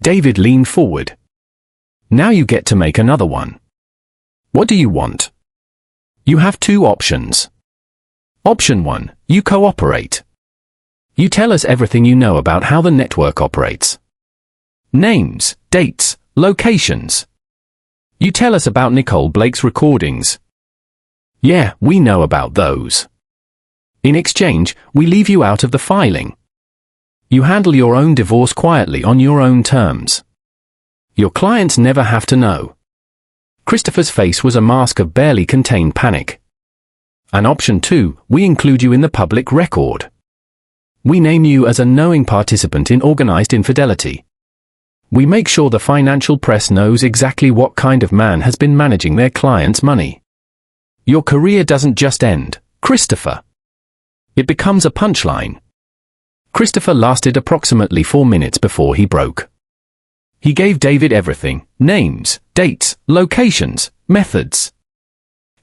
David leaned forward. Now you get to make another one. What do you want? You have 2 options. Option 1, you cooperate. You tell us everything you know about how the network operates. Names, dates, locations. You tell us about Nicole Blake's recordings. Yeah, we know about those. In exchange, we leave you out of the filing. You handle your own divorce quietly on your own terms. Your clients never have to know. Christopher's face was a mask of barely contained panic. And option 2, we include you in the public record. We name you as a knowing participant in organized infidelity. We make sure the financial press knows exactly what kind of man has been managing their clients' money. Your career doesn't just end, Christopher. It becomes a punchline. Christopher lasted approximately 4 minutes before he broke. He gave David everything: names, dates, locations, methods.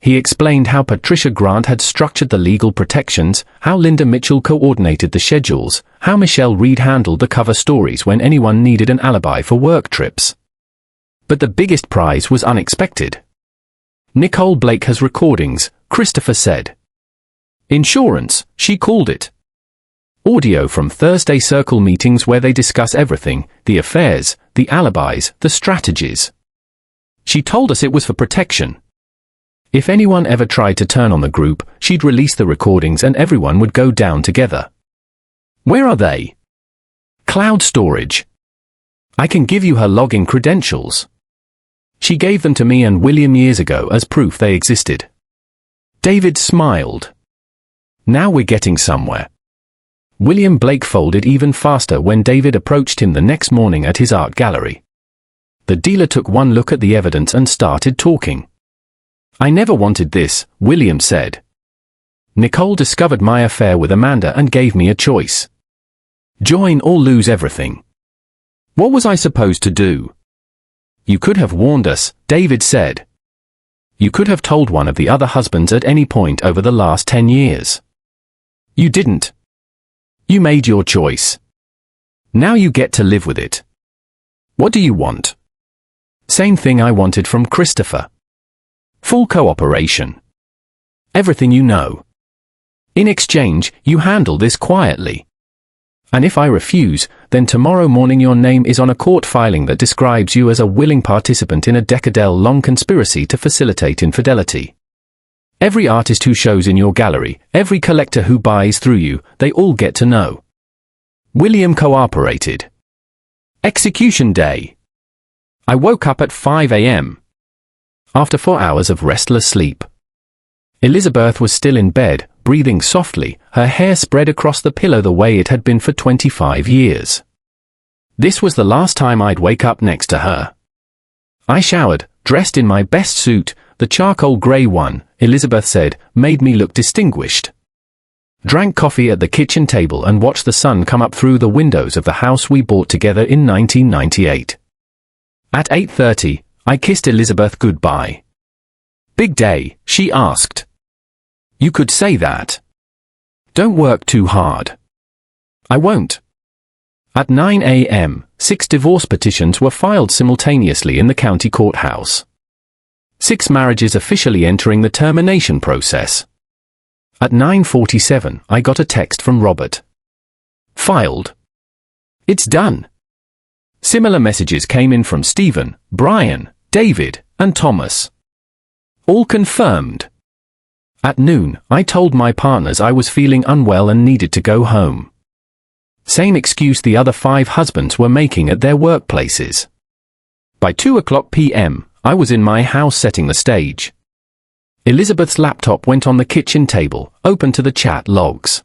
He explained how Patricia Grant had structured the legal protections, how Linda Mitchell coordinated the schedules, how Michelle Reed handled the cover stories when anyone needed an alibi for work trips. But the biggest prize was unexpected. Nicole Blake has recordings, Christopher said. Insurance, she called it. Audio from Thursday Circle meetings where they discuss everything: the affairs, the alibis, the strategies. She told us it was for protection. If anyone ever tried to turn on the group, she'd release the recordings and everyone would go down together. Where are they? Cloud storage. I can give you her login credentials. She gave them to me and William years ago as proof they existed. David smiled. Now we're getting somewhere. William Blake folded even faster when David approached him the next morning at his art gallery. The dealer took one look at the evidence and started talking. I never wanted this, William said. Nicole discovered my affair with Amanda and gave me a choice. Join or lose everything. What was I supposed to do? You could have warned us, David said. You could have told one of the other husbands at any point over the last 10 years. You didn't. You made your choice. Now you get to live with it. What do you want? Same thing I wanted from Christopher. Full cooperation. Everything you know. In exchange, you handle this quietly. And if I refuse, then tomorrow morning your name is on a court filing that describes you as a willing participant in a decade-long conspiracy to facilitate infidelity. Every artist who shows in your gallery, every collector who buys through you, they all get to know. William cooperated. Execution day. I woke up at 5 a.m. after 4 hours of restless sleep. Elizabeth was still in bed, breathing softly, her hair spread across the pillow the way it had been for 25 years. This was the last time I'd wake up next to her. I showered, dressed in my best suit, the charcoal grey one, Elizabeth said, made me look distinguished. Drank coffee at the kitchen table and watched the sun come up through the windows of the house we bought together in 1998. At 8:30, I kissed Elizabeth goodbye. Big day, she asked. You could say that. Don't work too hard. I won't. At 9 a.m., 6 divorce petitions were filed simultaneously in the county courthouse. 6 marriages officially entering the termination process. At 9:47, I got a text from Robert. Filed. It's done. Similar messages came in from Stephen, Brian, David, and Thomas. All confirmed. At noon, I told my partners I was feeling unwell and needed to go home. Same excuse the other 5 husbands were making at their workplaces. By 2:00 p.m., I was in my house setting the stage. Elizabeth's laptop went on the kitchen table, open to the chat logs.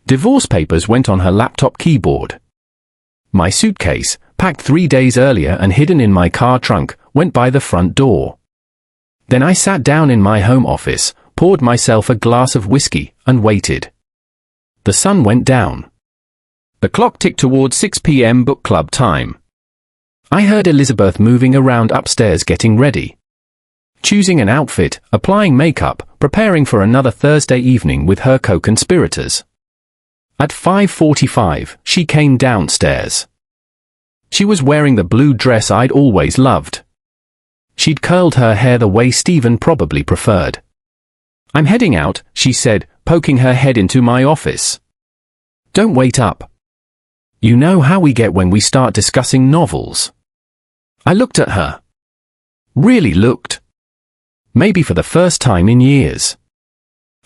Divorce papers went on her laptop keyboard. My suitcase, packed 3 days earlier and hidden in my car trunk, went by the front door. Then I sat down in my home office, poured myself a glass of whiskey, and waited. The sun went down. The clock ticked towards 6 p.m. book club time. I heard Elizabeth moving around upstairs getting ready. Choosing an outfit, applying makeup, preparing for another Thursday evening with her co-conspirators. At 5:45, she came downstairs. She was wearing the blue dress I'd always loved. She'd curled her hair the way Stephen probably preferred. I'm heading out, she said, poking her head into my office. Don't wait up. You know how we get when we start discussing novels. I looked at her. Really looked. Maybe for the first time in years.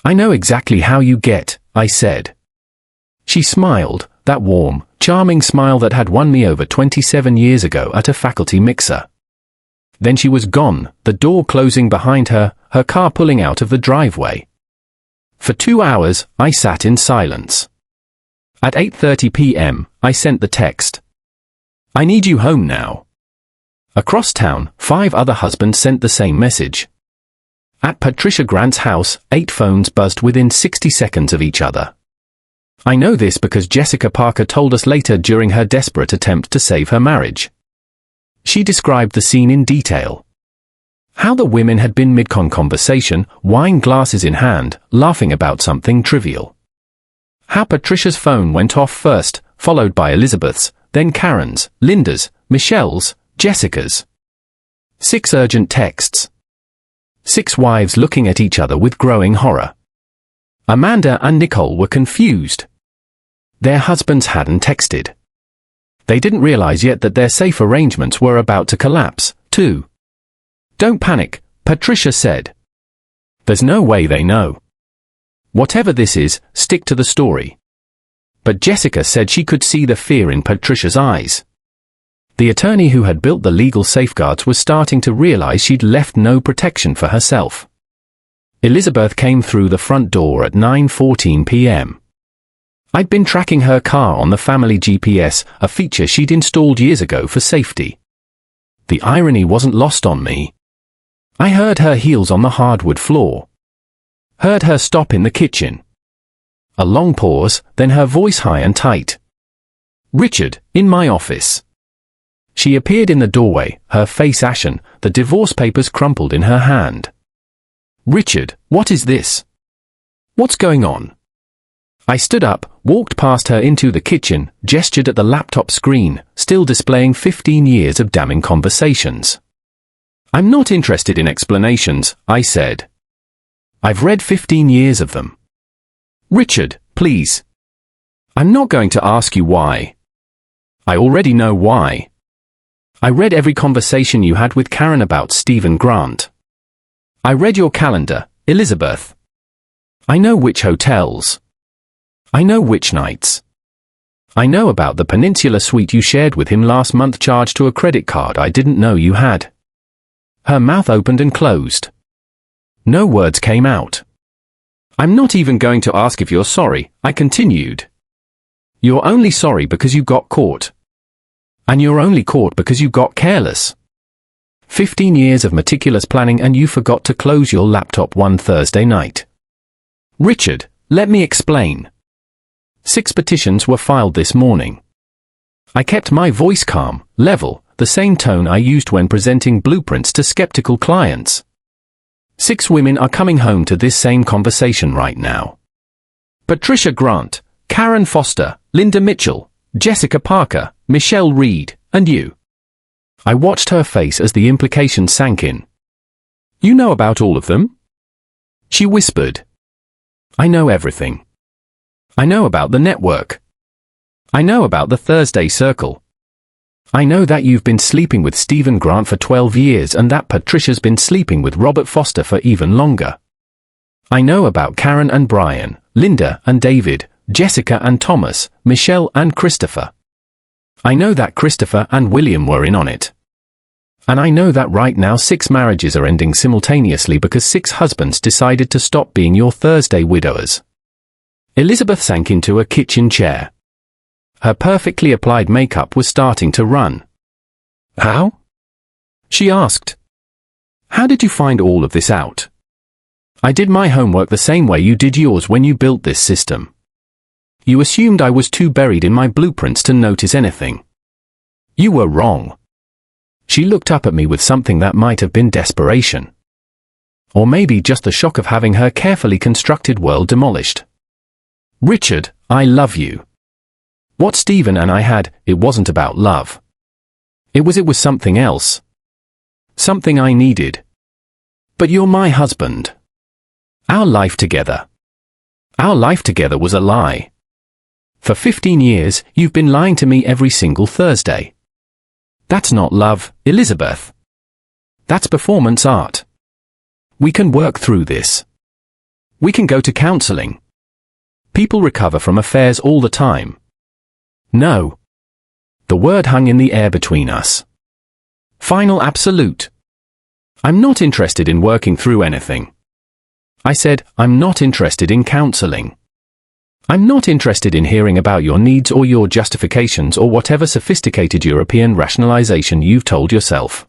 I know exactly how you get, I said. She smiled, that warm, charming smile that had won me over 27 years ago at a faculty mixer. Then she was gone, the door closing behind her, her car pulling out of the driveway. For 2 hours, I sat in silence. At 8:30 p.m., I sent the text. I need you home now. Across town, 5 other husbands sent the same message. At Patricia Grant's house, 8 phones buzzed within 60 seconds of each other. I know this because Jessica Parker told us later during her desperate attempt to save her marriage. She described the scene in detail. How the women had been mid-conversation, wine glasses in hand, laughing about something trivial. How Patricia's phone went off first, followed by Elizabeth's, then Karen's, Linda's, Michelle's, Jessica's. 6 urgent texts. 6 wives looking at each other with growing horror. Amanda and Nicole were confused. Their husbands hadn't texted. They didn't realize yet that their safe arrangements were about to collapse, too. Don't panic, Patricia said. There's no way they know. Whatever this is, stick to the story. But Jessica said she could see the fear in Patricia's eyes. The attorney who had built the legal safeguards was starting to realize she'd left no protection for herself. Elizabeth came through the front door at 9:14 p.m. I'd been tracking her car on the family GPS, a feature she'd installed years ago for safety. The irony wasn't lost on me. I heard her heels on the hardwood floor. Heard her stop in the kitchen. A long pause, then her voice high and tight. Richard, in my office. She appeared in the doorway, her face ashen, the divorce papers crumpled in her hand. Richard, what is this? What's going on? I stood up, walked past her into the kitchen, gestured at the laptop screen, still displaying 15 years of damning conversations. I'm not interested in explanations, I said. I've read 15 years of them. Richard, please. I'm not going to ask you why. I already know why. I read every conversation you had with Karen about Stephen Grant. I read your calendar, Elizabeth. I know which hotels. I know which nights. I know about the Peninsula suite you shared with him last month charged to a credit card I didn't know you had. Her mouth opened and closed. No words came out. I'm not even going to ask if you're sorry, I continued. You're only sorry because you got caught. And you're only caught because you got careless. 15 years of meticulous planning and you forgot to close your laptop one Thursday night. Richard, let me explain. 6 petitions were filed this morning. I kept my voice calm, level, the same tone I used when presenting blueprints to skeptical clients. 6 women are coming home to this same conversation right now. Patricia Grant, Karen Foster, Linda Mitchell, Jessica Parker, Michelle Reed, and you. I watched her face as the implication sank in. You know about all of them? She whispered. I know everything. I know about the network. I know about the Thursday Circle. I know that you've been sleeping with Stephen Grant for 12 years and that Patricia's been sleeping with Robert Foster for even longer. I know about Karen and Brian, Linda and David, Jessica and Thomas, Michelle and Christopher. I know that Christopher and William were in on it. And I know that right now 6 marriages are ending simultaneously because 6 husbands decided to stop being your Thursday widowers. Elizabeth sank into a kitchen chair. Her perfectly applied makeup was starting to run. How? She asked. How did you find all of this out? I did my homework the same way you did yours when you built this system. You assumed I was too buried in my blueprints to notice anything. You were wrong. She looked up at me with something that might have been desperation. Or maybe just the shock of having her carefully constructed world demolished. Richard, I love you. What Stephen and I had, it wasn't about love. It was something else. Something I needed. But you're my husband. Our life together. Our life together was a lie. For 15 years, you've been lying to me every single Thursday. That's not love, Elizabeth. That's performance art. We can work through this. We can go to counseling. People recover from affairs all the time. No. The word hung in the air between us. Final absolute. I'm not interested in working through anything. I said, I'm not interested in counseling. I'm not interested in hearing about your needs or your justifications or whatever sophisticated European rationalization you've told yourself.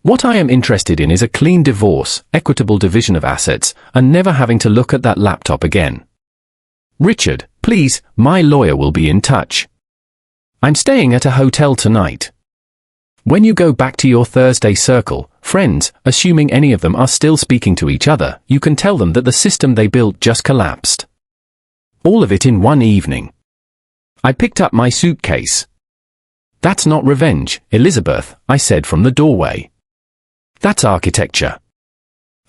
What I am interested in is a clean divorce, equitable division of assets, and never having to look at that laptop again. Richard, please, my lawyer will be in touch. I'm staying at a hotel tonight. When you go back to your Thursday Circle, friends, assuming any of them are still speaking to each other, you can tell them that the system they built just collapsed. All of it in one evening. I picked up my suitcase. That's not revenge, Elizabeth, I said from the doorway. That's architecture.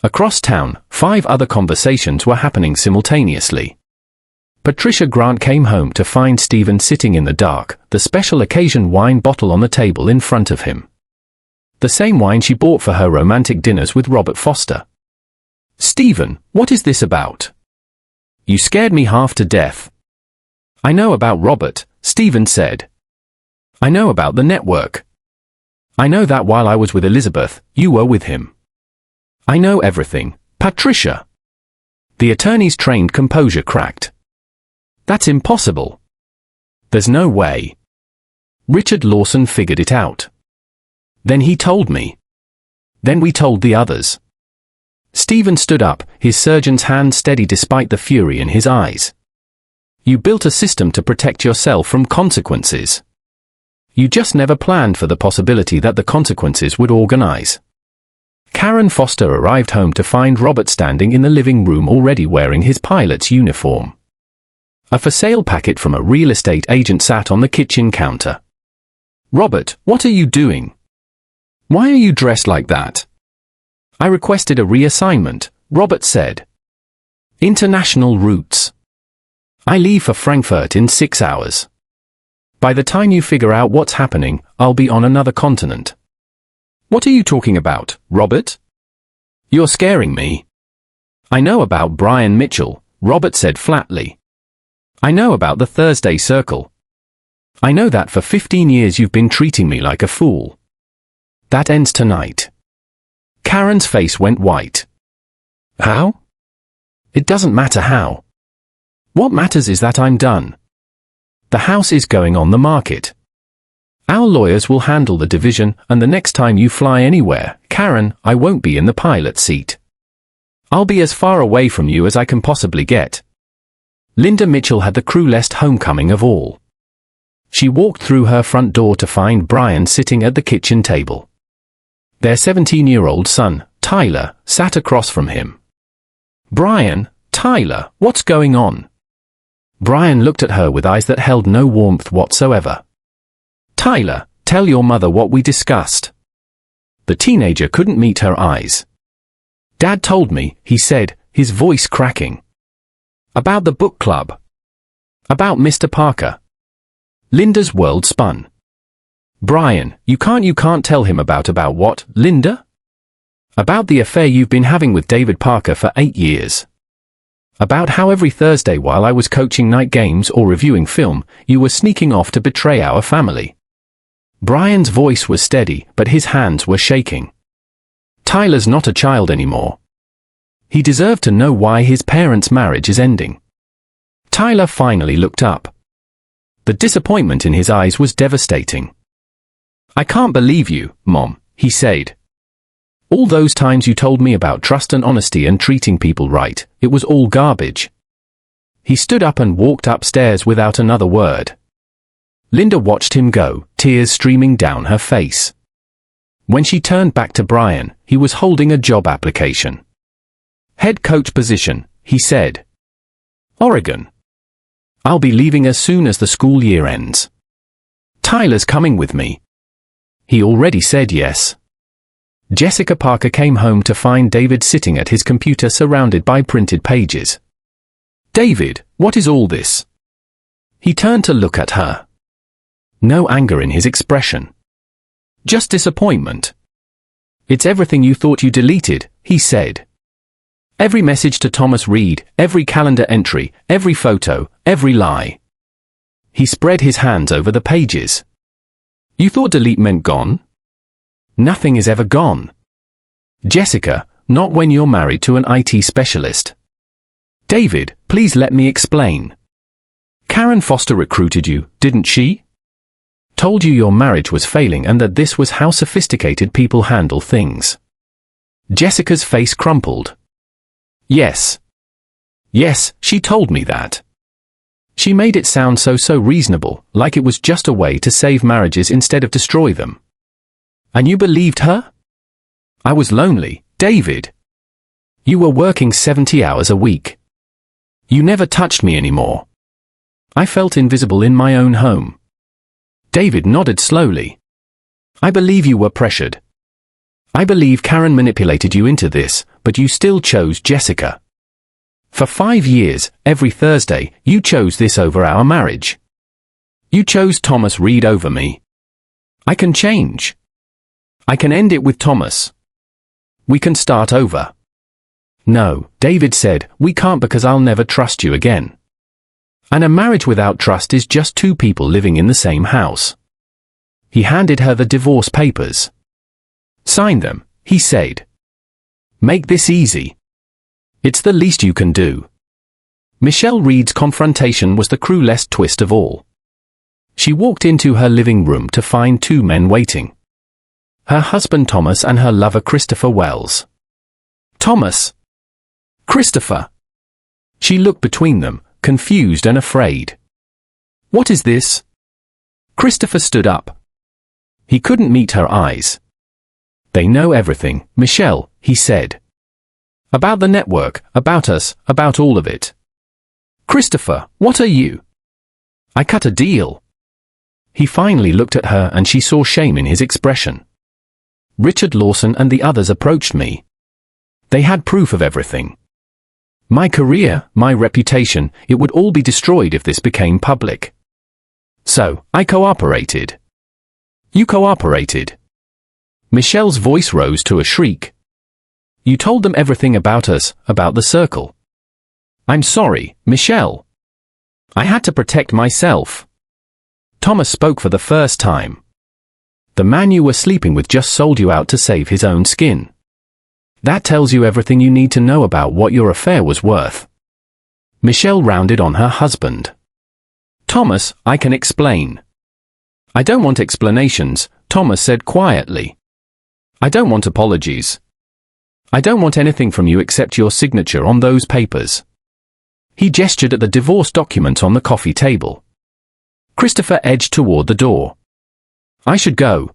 Across town, 5 other conversations were happening simultaneously. Patricia Grant came home to find Stephen sitting in the dark, the special occasion wine bottle on the table in front of him. The same wine she bought for her romantic dinners with Robert Foster. Stephen, what is this about? You scared me half to death. I know about Robert, Stephen said. I know about the network. I know that while I was with Elizabeth, you were with him. I know everything, Patricia. The attorney's trained composure cracked. That's impossible. There's no way. Richard Lawson figured it out. Then he told me. Then we told the others. Stephen stood up, his surgeon's hand steady despite the fury in his eyes. You built a system to protect yourself from consequences. You just never planned for the possibility that the consequences would organize. Karen Foster arrived home to find Robert standing in the living room already wearing his pilot's uniform. A for sale packet from a real estate agent sat on the kitchen counter. "Robert, what are you doing? Why are you dressed like that?" "I requested a reassignment," Robert said. "International routes. I leave for Frankfurt in 6 hours. By the time you figure out what's happening, I'll be on another continent." "What are you talking about, Robert?" "You're scaring me." "I know about Brian Mitchell," Robert said flatly. "I know about the Thursday Circle. I know that for 15 years you've been treating me like a fool. That ends tonight." Karen's face went white. "How?" "It doesn't matter how. What matters is that I'm done. The house is going on the market. Our lawyers will handle the division, and the next time you fly anywhere, Karen, I won't be in the pilot seat. I'll be as far away from you as I can possibly get." Linda Mitchell had the cruelest homecoming of all. She walked through her front door to find Brian sitting at the kitchen table. Their 17-year-old son, Tyler, sat across from him. "Brian, Tyler, what's going on?" Brian looked at her with eyes that held no warmth whatsoever. "Tyler, tell your mother what we discussed." The teenager couldn't meet her eyes. "Dad told me," he said, his voice cracking. "About the book club. About Mr. Parker." Linda's world spun. "Brian, you can't tell him about what, Linda?" "About the affair you've been having with David Parker for 8 years. About how every Thursday while I was coaching night games or reviewing film, you were sneaking off to betray our family." Brian's voice was steady, but his hands were shaking. "Tyler's not a child anymore. He deserved to know why his parents' marriage is ending." Tyler finally looked up. The disappointment in his eyes was devastating. "I can't believe you, Mom," he said. "All those times you told me about trust and honesty and treating people right, it was all garbage." He stood up and walked upstairs without another word. Linda watched him go, tears streaming down her face. When she turned back to Brian, he was holding a job application. "Head coach position," he said. "Oregon. I'll be leaving as soon as the school year ends. Tyler's coming with me." He already said yes. Jessica Parker came home to find David sitting at his computer surrounded by printed pages. "David, what is all this?" He turned to look at her. No anger in his expression. Just disappointment. "It's everything you thought you deleted," he said. "Every message to Thomas Reed, every calendar entry, every photo, every lie." He spread his hands over the pages. "You thought delete meant gone? Nothing is ever gone. Jessica, not when you're married to an IT specialist." "David, please let me explain. Karen Foster recruited you, didn't she? Told you your marriage was failing and that this was how sophisticated people handle things." Jessica's face crumpled. "Yes. Yes, she told me that. She made it sound so reasonable, like it was just a way to save marriages instead of destroy them. And you believed her?" "I was lonely, David. You were working 70 hours a week. You never touched me anymore. I felt invisible in my own home." David nodded slowly. "I believe you were pressured. I believe Karen manipulated you into this, but you still chose Jessica. For 5 years, every Thursday, you chose this over our marriage. You chose Thomas Reed over me. I can change. I can end it with Thomas. We can start over." "No," David said, "we can't because I'll never trust you again. And a marriage without trust is just two people living in the same house." He handed her the divorce papers. "Sign them," he said. "Make this easy. It's the least you can do." Michelle Reed's confrontation was the cruelest twist of all. She walked into her living room to find 2 men waiting. Her husband Thomas and her lover Christopher Wells. "Thomas! Christopher!" She looked between them, confused and afraid. "What is this?" Christopher stood up. He couldn't meet her eyes. "They know everything, Michelle," he said. "About the network, about us, about all of it." Christopher, what are you? I cut a deal. He finally looked at her and she saw shame in his expression. Richard Lawson and the others approached me. They had proof of everything. My career, my reputation, it would all be destroyed if this became public. So, I cooperated. You cooperated. Michelle's voice rose to a shriek. You told them everything about us, about the circle. I'm sorry, Michelle. I had to protect myself. Thomas spoke for the first time. The man you were sleeping with just sold you out to save his own skin. That tells you everything you need to know about what your affair was worth. Michelle rounded on her husband. Thomas, I can explain. I don't want explanations, Thomas said quietly. I don't want apologies. I don't want anything from you except your signature on those papers. He gestured at the divorce documents on the coffee table. Christopher edged toward the door. I should go.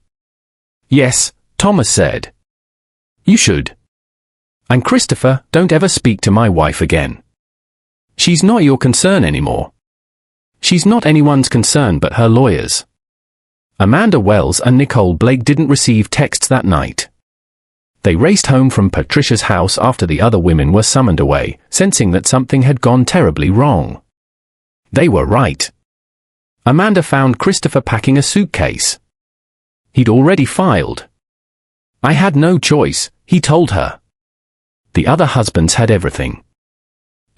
Yes, Thomas said. You should. And Christopher, don't ever speak to my wife again. She's not your concern anymore. She's not anyone's concern but her lawyers. Amanda Wells and Nicole Blake didn't receive texts that night. They raced home from Patricia's house after the other women were summoned away, sensing that something had gone terribly wrong. They were right. Amanda found Christopher packing a suitcase. He'd already filed. I had no choice, he told her. The other husbands had everything.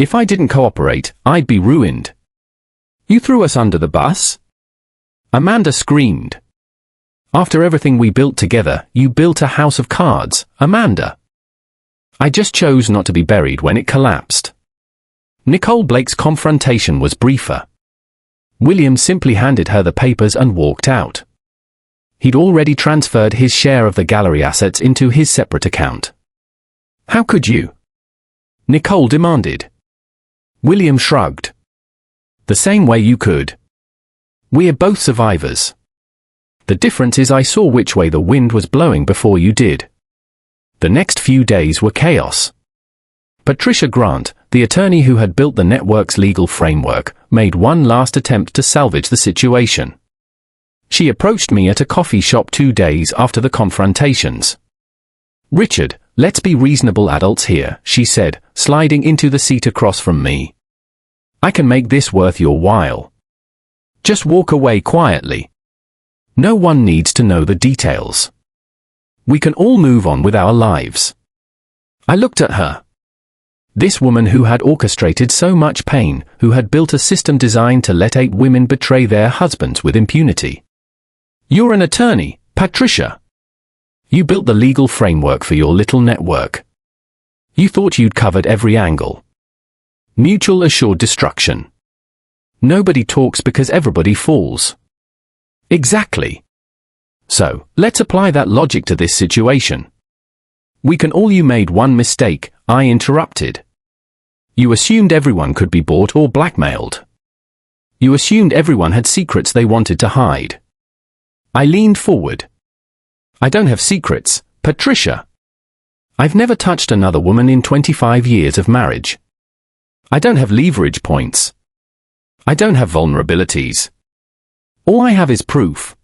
If I didn't cooperate, I'd be ruined. You threw us under the bus? Amanda screamed. After everything we built together, you built a house of cards, Amanda. I just chose not to be buried when it collapsed. Nicole Blake's confrontation was briefer. William simply handed her the papers and walked out. He'd already transferred his share of the gallery assets into his separate account. How could you? Nicole demanded. William shrugged. The same way you could. We're both survivors. The difference is I saw which way the wind was blowing before you did. The next few days were chaos. Patricia Grant, the attorney who had built the network's legal framework, made one last attempt to salvage the situation. She approached me at a coffee shop 2 days after the confrontations. Richard, let's be reasonable adults here, she said, sliding into the seat across from me. I can make this worth your while. Just walk away quietly. No one needs to know the details. We can all move on with our lives. I looked at her. This woman who had orchestrated so much pain, who had built a system designed to let 8 women betray their husbands with impunity. You're an attorney, Patricia. You built the legal framework for your little network. You thought you'd covered every angle. Mutual assured destruction. Nobody talks because everybody falls. Exactly. So, let's apply that logic to this situation. We can all. You made one mistake, I interrupted. You assumed everyone could be bought or blackmailed. You assumed everyone had secrets they wanted to hide. I leaned forward. I don't have secrets, Patricia. I've never touched another woman in 25 years of marriage. I don't have leverage points. I don't have vulnerabilities. All I have is proof.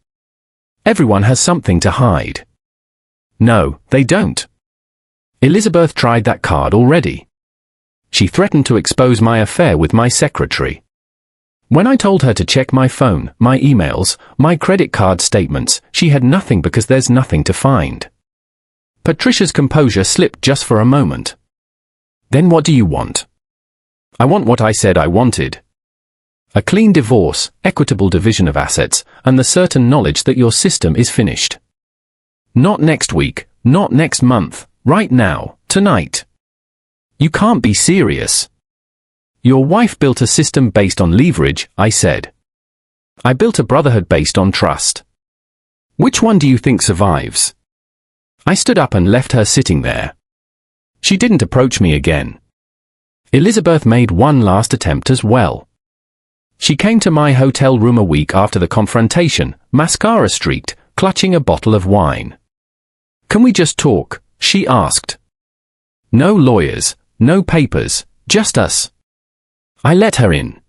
Everyone has something to hide. No, they don't. Elizabeth tried that card already. She threatened to expose my affair with my secretary. When I told her to check my phone, my emails, my credit card statements, she had nothing because there's nothing to find. Patricia's composure slipped just for a moment. Then what do you want? I want what I said I wanted. A clean divorce, equitable division of assets, and the certain knowledge that your system is finished. Not next week, not next month, right now, tonight. You can't be serious. Your wife built a system based on leverage, I said. I built a brotherhood based on trust. Which one do you think survives? I stood up and left her sitting there. She didn't approach me again. Elizabeth made one last attempt as well. She came to my hotel room a week after the confrontation, mascara streaked, clutching a bottle of wine. Can we just talk? She asked. No lawyers, no papers, just us. I let her in.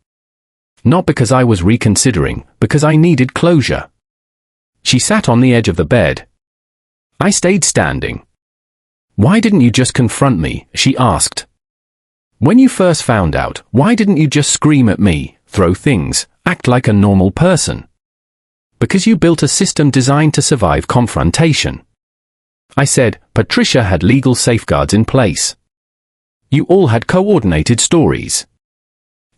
Not because I was reconsidering, because I needed closure. She sat on the edge of the bed. I stayed standing. Why didn't you just confront me? She asked. When you first found out, why didn't you just scream at me, throw things, act like a normal person? Because you built a system designed to survive confrontation. I said, Patricia had legal safeguards in place. You all had coordinated stories.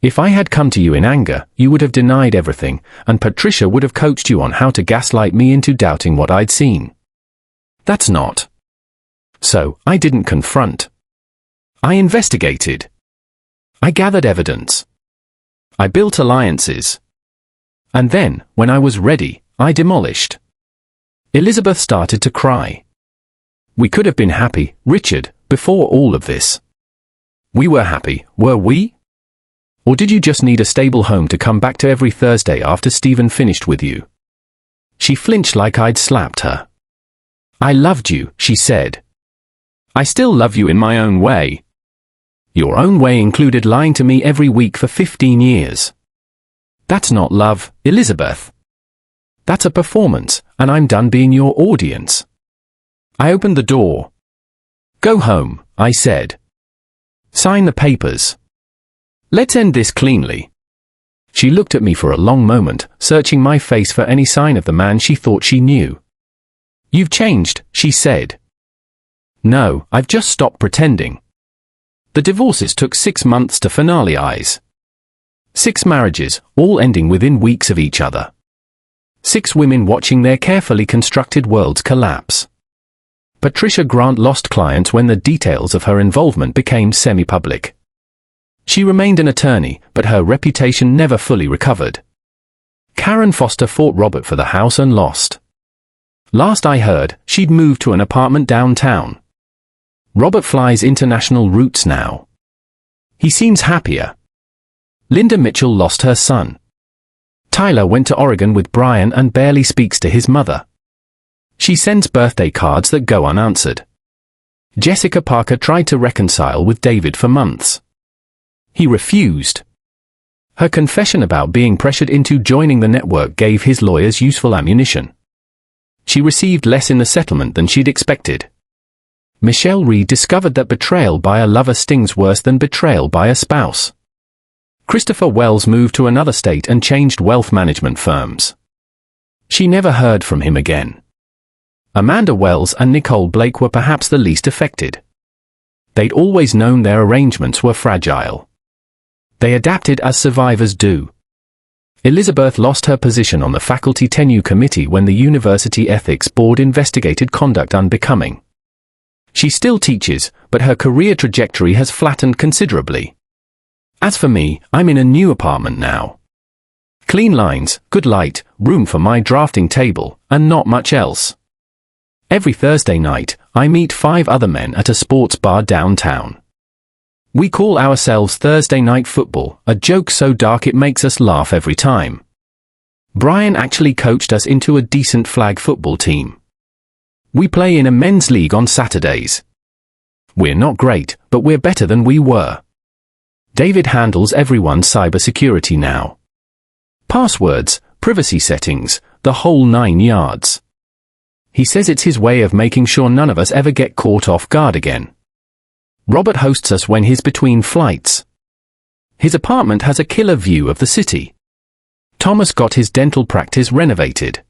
If I had come to you in anger, you would have denied everything, and Patricia would have coached you on how to gaslight me into doubting what I'd seen. That's not. So, I didn't confront. I investigated. I gathered evidence. I built alliances. And then, when I was ready, I demolished. Elizabeth started to cry. We could have been happy, Richard, before all of this. We were happy, were we? Or did you just need a stable home to come back to every Thursday after Stephen finished with you? She flinched like I'd slapped her. I loved you, she said. I still love you in my own way. Your own way included lying to me every week for 15 years. That's not love, Elizabeth. That's a performance, and I'm done being your audience. I opened the door. Go home, I said. Sign the papers. Let's end this cleanly. She looked at me for a long moment, searching my face for any sign of the man she thought she knew. You've changed, she said. No, I've just stopped pretending. The divorces took 6 months to finalize. 6 marriages, all ending within weeks of each other. 6 women watching their carefully constructed worlds collapse. Patricia Grant lost clients when the details of her involvement became semi-public. She remained an attorney, but her reputation never fully recovered. Karen Foster fought Robert for the house and lost. Last I heard, she'd moved to an apartment downtown. Robert flies international routes now. He seems happier. Linda Mitchell lost her son. Tyler went to Oregon with Brian and barely speaks to his mother. She sends birthday cards that go unanswered. Jessica Parker tried to reconcile with David for months. He refused. Her confession about being pressured into joining the network gave his lawyers useful ammunition. She received less in the settlement than she'd expected. Michelle Reed discovered that betrayal by a lover stings worse than betrayal by a spouse. Christopher Wells moved to another state and changed wealth management firms. She never heard from him again. Amanda Wells and Nicole Blake were perhaps the least affected. They'd always known their arrangements were fragile. They adapted as survivors do. Elizabeth lost her position on the faculty tenure committee when the University Ethics Board investigated conduct unbecoming. She still teaches, but her career trajectory has flattened considerably. As for me, I'm in a new apartment now. Clean lines, good light, room for my drafting table, and not much else. Every Thursday night, I meet 5 other men at a sports bar downtown. We call ourselves Thursday Night Football, a joke so dark it makes us laugh every time. Brian actually coached us into a decent flag football team. We play in a men's league on Saturdays. We're not great, but we're better than we were. David handles everyone's cybersecurity now. Passwords, privacy settings, the whole 9 yards. He says it's his way of making sure none of us ever get caught off guard again. Robert hosts us when he's between flights. His apartment has a killer view of the city. Thomas got his dental practice renovated.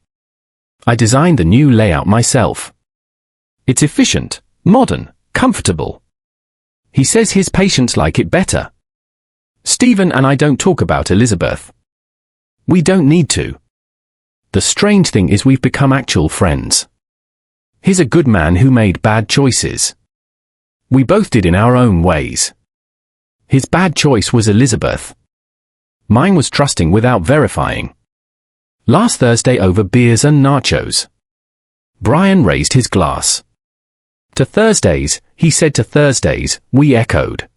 I designed the new layout myself. It's efficient, modern, comfortable. He says his patients like it better. Stephen and I don't talk about Elizabeth. We don't need to. The strange thing is we've become actual friends. He's a good man who made bad choices. We both did in our own ways. His bad choice was Elizabeth. Mine was trusting without verifying. Last Thursday over beers and nachos. Brian raised his glass. To Thursdays, he said to Thursdays, we echoed.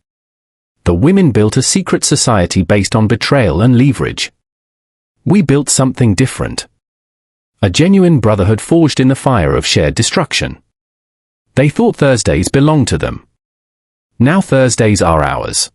The women built a secret society based on betrayal and leverage. We built something different. A genuine brotherhood forged in the fire of shared destruction. They thought Thursdays belonged to them. Now Thursdays are ours.